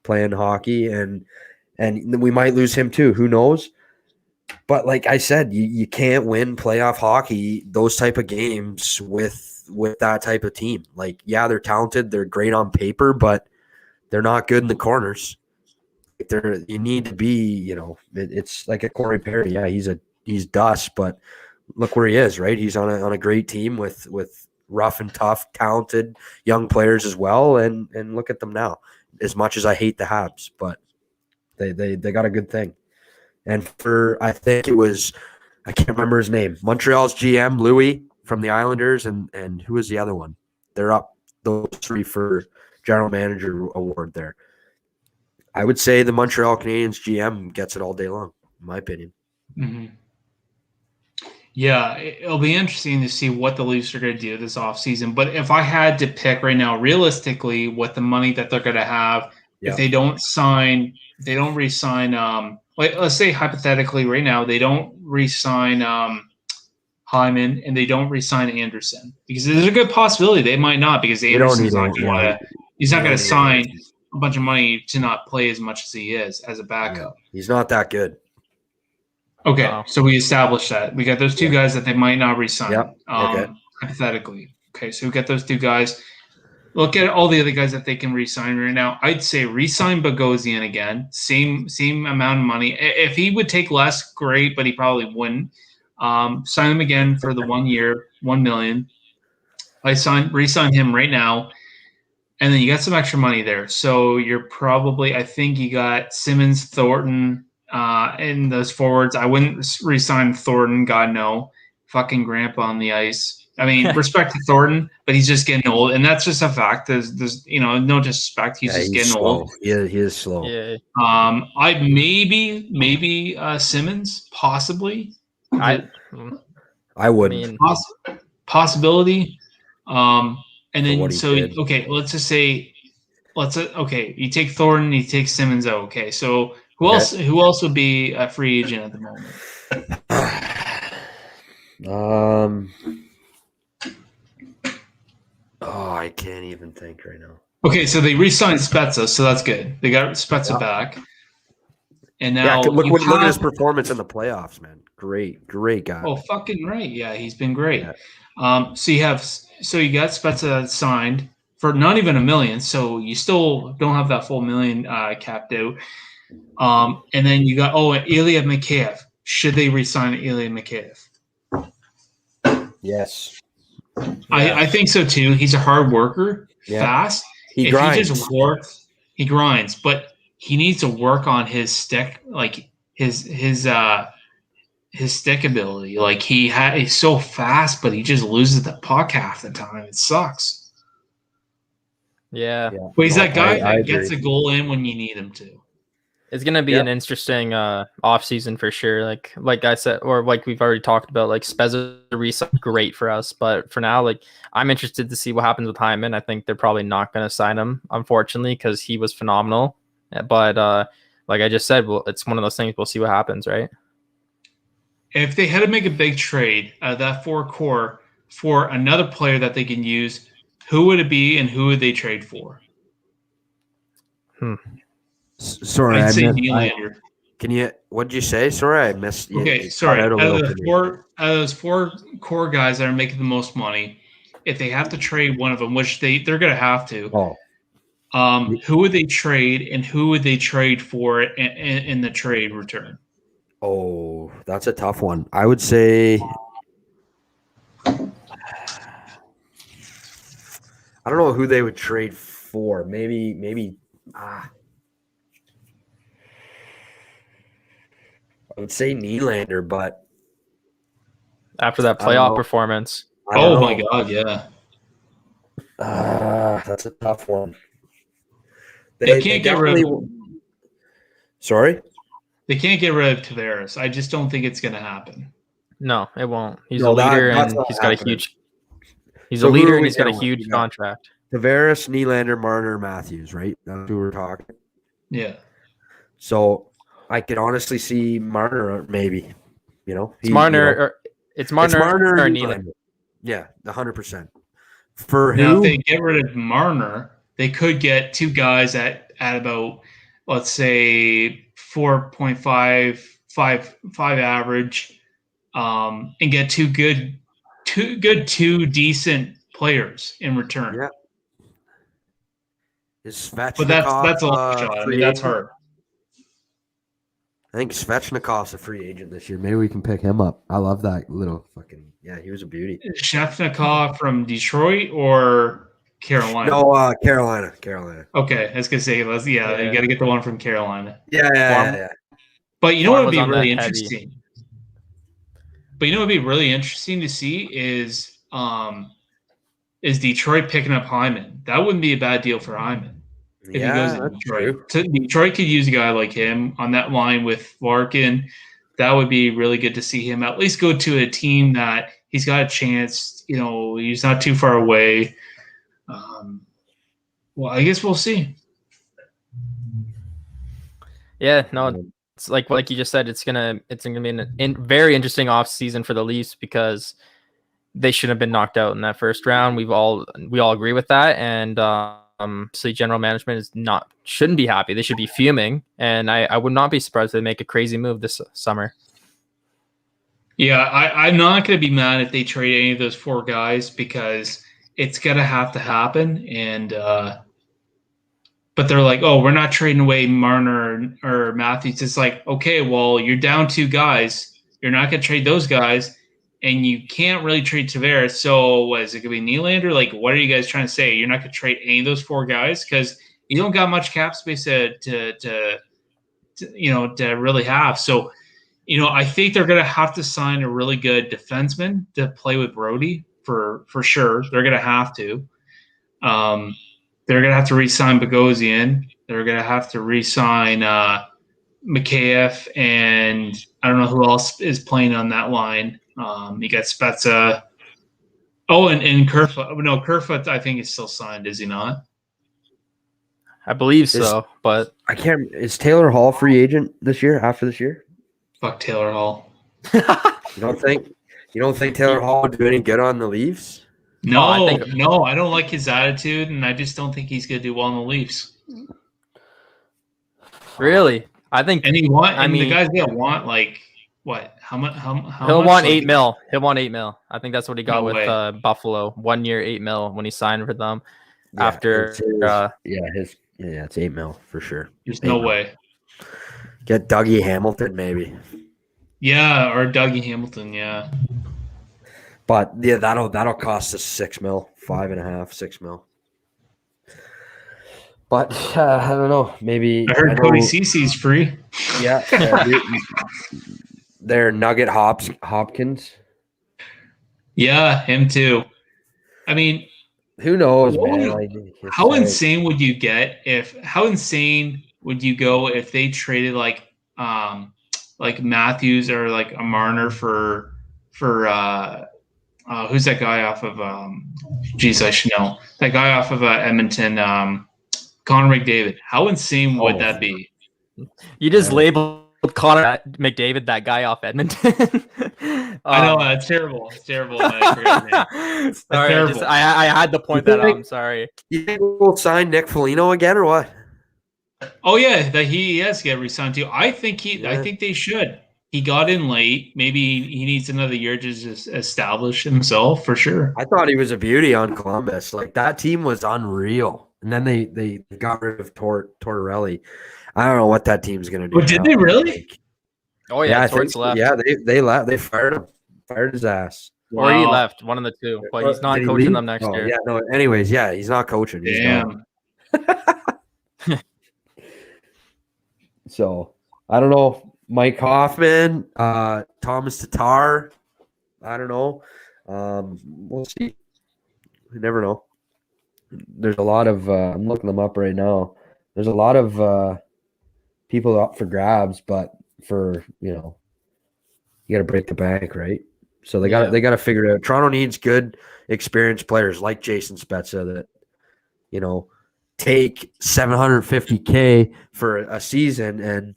playing hockey, and we might lose him too. Who knows? But like I said, you can't win playoff hockey, those type of games with that type of team. Like, yeah, they're talented, they're great on paper, but they're not good in the corners. You need to be, it's like a Corey Perry. Yeah, he's dust, but look where he is, right? He's on a great team with rough and tough, talented young players as well, and look at them now. As much as I hate the Habs, but they got a good thing. And I think it was, I can't remember his name, Montreal's GM, Louis from the Islanders, and who was the other one? They're up those 3 for general manager award there. I would say the Montreal Canadiens GM gets it all day long, in my opinion. Mm-hmm. Yeah, it'll be interesting to see what the Leafs are going to do this offseason. But if I had to pick right now, realistically, with the money that they're going to have, if they don't re-sign, let's say hypothetically right now, they don't re-sign Hyman and they don't re-sign Anderson, because there's a good possibility they might not, because Anderson's not going to sign a bunch of money to not play as much as he is as a backup. Yeah. He's not that good. Okay, Wow. so we established that. We got those two guys that they might not re-sign, Yep. Okay. hypothetically. Okay, so we got those two guys. Look at all the other guys that they can re-sign right now. I'd say re-sign Bogosian again. Same amount of money. If he would take less, great, but he probably wouldn't. Sign him again for the 1 year, $1 million. Re-sign him right now, and then you got some extra money there. So you're probably, I think you got Simmons, Thornton, in those forwards. I wouldn't re-sign Thornton. God no, fucking grandpa on the ice. I mean, respect to Thornton, but he's just getting old, and that's just a fact. There's no disrespect. He's just getting slow. old. He is slow. Yeah. I maybe Simmons, possibly. I wouldn't. Possibility. And then okay, let's just say, you take Thornton, you take Simmons out. Okay, so who else would be a free agent at the moment? I can't even think right now. Okay, so they re-signed Spezza, so that's good. They got Spezza back, and now look at his performance in the playoffs, man. Great guy. Oh, fucking right. Yeah, he's been great. Yeah. So you got Spezza signed for not even $1 million, so you still don't have that full $1 million capped out. And then you got Ilya Mikheyev. Should they re-sign Ilya Mikheyev? Yes. I think so too. He's a hard worker, fast. He grinds. He just works, he grinds, but he needs to work on his stick, like his stick ability. Like he's so fast, but he just loses the puck half the time. It sucks. Yeah. But he's that guy that gets a goal in when you need him to. It's gonna be an interesting off season for sure. Like I said, or like we've already talked about, like Spezza resign great for us, but for now, like I'm interested to see what happens with Hyman. I think they're probably not going to sign him, unfortunately, because he was phenomenal. But like I just said, it's one of those things. We'll see what happens, right? If they had to make a big trade out of that four core for another player that they can use, who would it be, and who would they trade for? Sorry, I'd say Nylander. What did you say? Sorry, I missed. Okay, sorry. Out of those four core guys that are making the most money, if they have to trade one of them, which they're going to have to, who would they trade, and who would they trade for in the trade return? Oh, that's a tough one. I would say, I don't know who they would trade for. Maybe. I would say Nylander, but after that playoff performance. Oh my God, yeah. That's a tough one. They can't get rid of. Sorry? They can't get rid of Tavares. I just don't think it's going to happen. No, it won't. He's a leader, and he's got a huge. He's a leader, and he's got a huge contract. Tavares, Nylander, Marner, Matthews, right? That's who we're talking. Yeah. So I could honestly see Marner, maybe. It's Marner or Nylander. Yeah, 100%. For now, who? if they get rid of Marner, they could get two guys at about, let's say, 4.55 average, and get two decent players in return. Yeah. But that's a long shot. I mean, that's hard. I think Svechnikov's a free agent this year. Maybe we can pick him up. I love that little fucking he was a beauty. Svechnikov from Detroit or Carolina? No, Carolina. Okay, I was gonna say, you got to get the one from Carolina. Yeah. But you know what would be really interesting? But you know what would be really interesting to see is Detroit picking up Hyman. That wouldn't be a bad deal for Hyman. If he goes to Detroit. Detroit could use a guy like him on that line with Larkin. That would be really good to see him at least go to a team that he's got a chance. He's not too far away. Well, I guess we'll see. Yeah, no, it's like you just said, it's gonna be a very interesting off season for the Leafs because they shouldn't have been knocked out in that first round. We all agree with that, and so general management shouldn't be happy. They should be fuming, and I would not be surprised if they make a crazy move this summer. Yeah, I'm not going to be mad if they trade any of those 4 guys because it's going to have to happen. And but they're like, oh, we're not trading away Marner or Matthews. It's like, okay, well, you're down 2 guys. You're not going to trade those guys, and you can't really trade Tavares. So what is it going to be Nylander? Like, what are you guys trying to say? You're not going to trade any of those 4 guys because you don't got much cap space to really have. So, I think they're going to have to sign a really good defenseman to play with Brody for sure. They're going to have to. They're going to have to re-sign Bogosian. They're going to have to re-sign Mikheyev, and I don't know who else is playing on that line. You got Spezza. Oh, and Kerfoot. No, Kerfoot I think is still signed, is he not? I believe so, but I can't. Is Taylor Hall free agent this year? After this year? Fuck Taylor Hall. You don't think Taylor Hall would do any good on the Leafs? No, I don't like his attitude, and I just don't think he's going to do well on the Leafs. Really? I think. And the guy's going to want like what? How much? He'll want $8 million. He'll want $8 million. I think that's what he got with Buffalo. 1 year, $8 million when he signed for them. Yeah, after it's $8 million for sure. There's no way. Get Dougie Hamilton maybe. Yeah, or Dougie Hamilton, yeah. But yeah, that'll cost us $6 million, 5.5, $6 million. But I don't know. Maybe I heard Cody Cece's free. Yeah, they're Nugget Hopkins. Yeah, him too. I mean, who knows, man? How insane would you get how insane would you go if they traded like Matthews or like a Marner for who's that guy off of I should know. That guy off of Edmonton, Connor McDavid. How insane would that be? You just labeled Connor McDavid that guy off Edmonton. I know that's terrible. It's terrible. Sorry, I had to point that out. I'm sorry. You think we'll sign Nick Foligno again or what? Oh yeah, that he has to get re-signed too. I think they should. He got in late. Maybe he needs another year to just establish himself for sure. I thought he was a beauty on Columbus. Like that team was unreal. And then they got rid of Tortorelli. I don't know what that team's gonna do. Oh, did they really? Oh yeah, Torts left. Yeah, they left. They fired him. Fired his ass. Wow. Or he left. One of the two. But he's not coaching them next year. Yeah. No. Anyways, yeah, he's not coaching. He's Damn. So I don't know. Mike Hoffman, Thomas Tatar. I don't know. We'll see. We never know. There's a lot of I'm looking them up right now. There's a lot of people up for grabs, but for you got to break the bank, right? So they got to figure it out. Toronto needs good, experienced players like Jason Spezza that take $750K for a season, and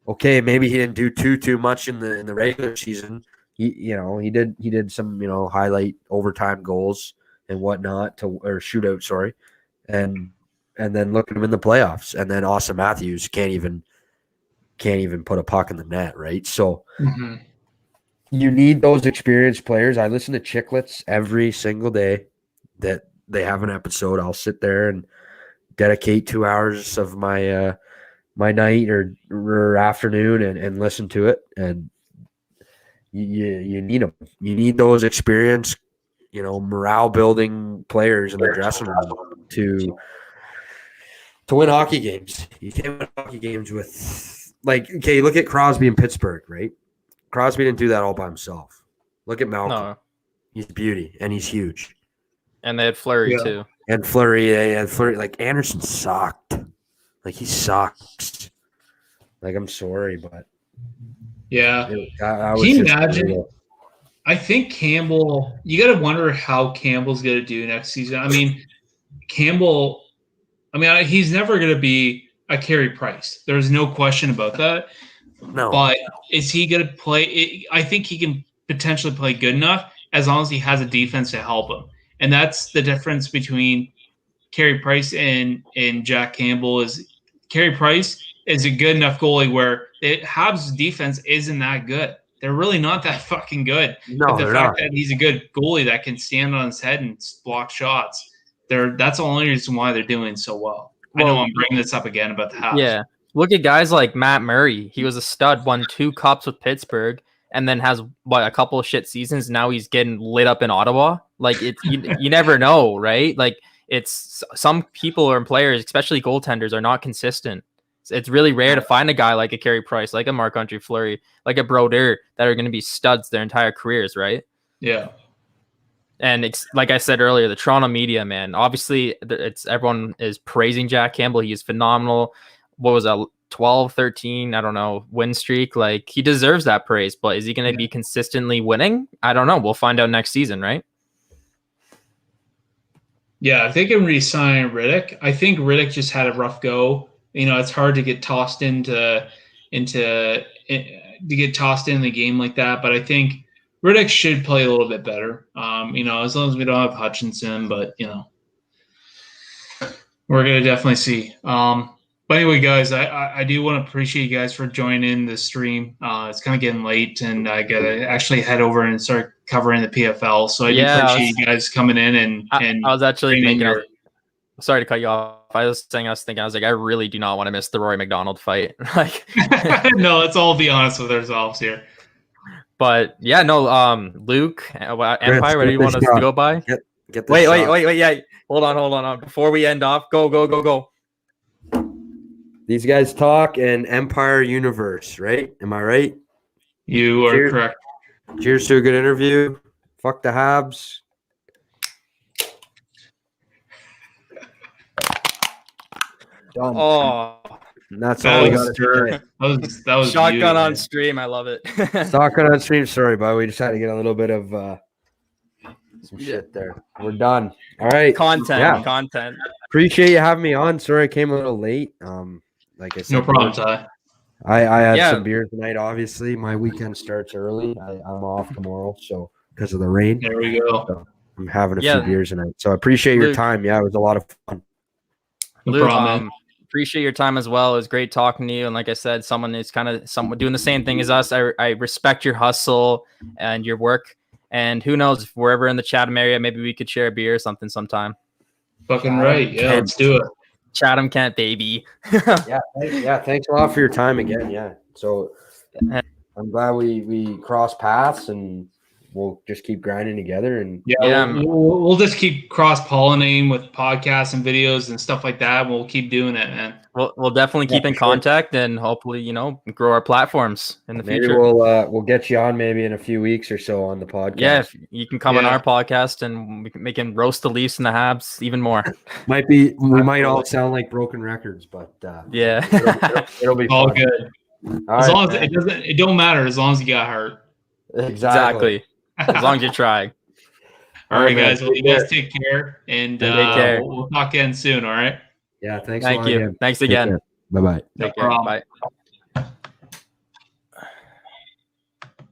okay, maybe he didn't do too much in the regular season. He did some highlight overtime goals and whatnot or shootout, sorry, and then look at him in the playoffs, and then Austin Matthews can't even put a puck in the net, right? So you need those experienced players. I listen to Chicklets every single day that they have an episode. I'll sit there and dedicate 2 hours of my my night or afternoon and listen to it. And you need them. You need those experienced, morale building players in the dressing room to win hockey games. You can't win hockey games with look at Crosby in Pittsburgh, right? Crosby didn't do that all by himself. Look at Malcolm. No. He's a beauty, and he's huge. And they had Fleury, too. And Fleury, they had Fleury. Like, Anderson sucked. Like, he sucks. Like, I'm sorry, but... Yeah. Can you imagine? I think Campbell... You got to wonder how Campbell's going to do next season. I mean, Campbell... he's never going to be a Carey Price. There's no question about that. No. But is he going to play? I think he can potentially play good enough as long as he has a defense to help him. And that's the difference between Carey Price and Jack Campbell. Is Carey Price is a good enough goalie where Habs' defense isn't that good. They're really not that fucking good. No, but the they're fact not. that he's a good goalie that can stand on his head and block shots, that's the only reason why they're doing so well. I know I'm bringing this up again about the Habs. Yeah. Look at guys like Matt Murray. He was a stud, won 2 cups with Pittsburgh, and then has a couple of shit seasons. Now he's getting lit up in Ottawa. Like you never know, right? Like it's some people or players, especially goaltenders, are not consistent. It's really rare to find a guy like a Carey Price, like a Marc-Andre Fleury, like a Brodeur that are going to be studs their entire careers, right? Yeah. And it's like I said earlier, the Toronto media, man, obviously everyone is praising Jack Campbell. He is phenomenal. What was a 12, 13, I don't know, win streak? Like he deserves that praise, but is he going to be consistently winning? I don't know. We'll find out next season, right? Yeah, if they can re-sign Riddick, I think Riddick just had a rough go. It's hard to get tossed into the game like that. But I think Riddick should play a little bit better. As long as we don't have Hutchinson, but we're gonna definitely see. But anyway, guys, I do want to appreciate you guys for joining the stream. It's kind of getting late, and I gotta actually head over and start covering the PFL. So I do appreciate you guys coming in and I was actually thinking. Sorry to cut you off. I was like, I really do not want to miss the Rory McDonald fight. Like, no, let's all be honest with ourselves here. But yeah, no, Luke, Empire, where do you want us to go by? Get wait, yeah. Hold on. Before we end off, go. These guys talk in Empire Universe, right? Am I right? You are correct. Cheers to a good interview. Fuck the Habs. Done. Oh, that's all we got to do. That was shotgun on stream. I love it. Shotgun on stream. Sorry, but we just had to get a little bit of some shit there. We're done. All right. Content. Appreciate you having me on. Sorry I came a little late. Like I said, no problem, Ty. I had some beer tonight. Obviously, my weekend starts early. I'm off tomorrow, so because of the rain. There we go. So I'm having a few beers tonight. So I appreciate your time. Yeah, it was a lot of fun. No problem. Appreciate your time as well. It was great talking to you. And like I said, someone is kind of doing the same thing as us. I respect your hustle and your work. And who knows, if we're ever in the Chatham area, maybe we could share a beer or something sometime. Fucking right. Yeah, let's do it. Chatham Kent, baby. Yeah. Thanks a lot for your time again. Yeah. So I'm glad we crossed paths, and we'll just keep grinding together. And we'll just keep cross-pollinating with podcasts and videos and stuff like that. We'll keep doing it, man. We'll definitely keep in contact and hopefully, grow our platforms in the future. We'll get you on maybe in a few weeks or so on the podcast. Yeah, if you can come on our podcast and we can roast the Leafs and the Habs even more. We might all sound like broken records, but it'll be all fun. good. As long as it don't matter as long as you got hurt. Exactly. As long as you try. All right, guys. Well, you guys take care, and take care. We'll talk again soon. All right. Yeah. Thank you. Thanks again. Bye-bye. Take care. Bye.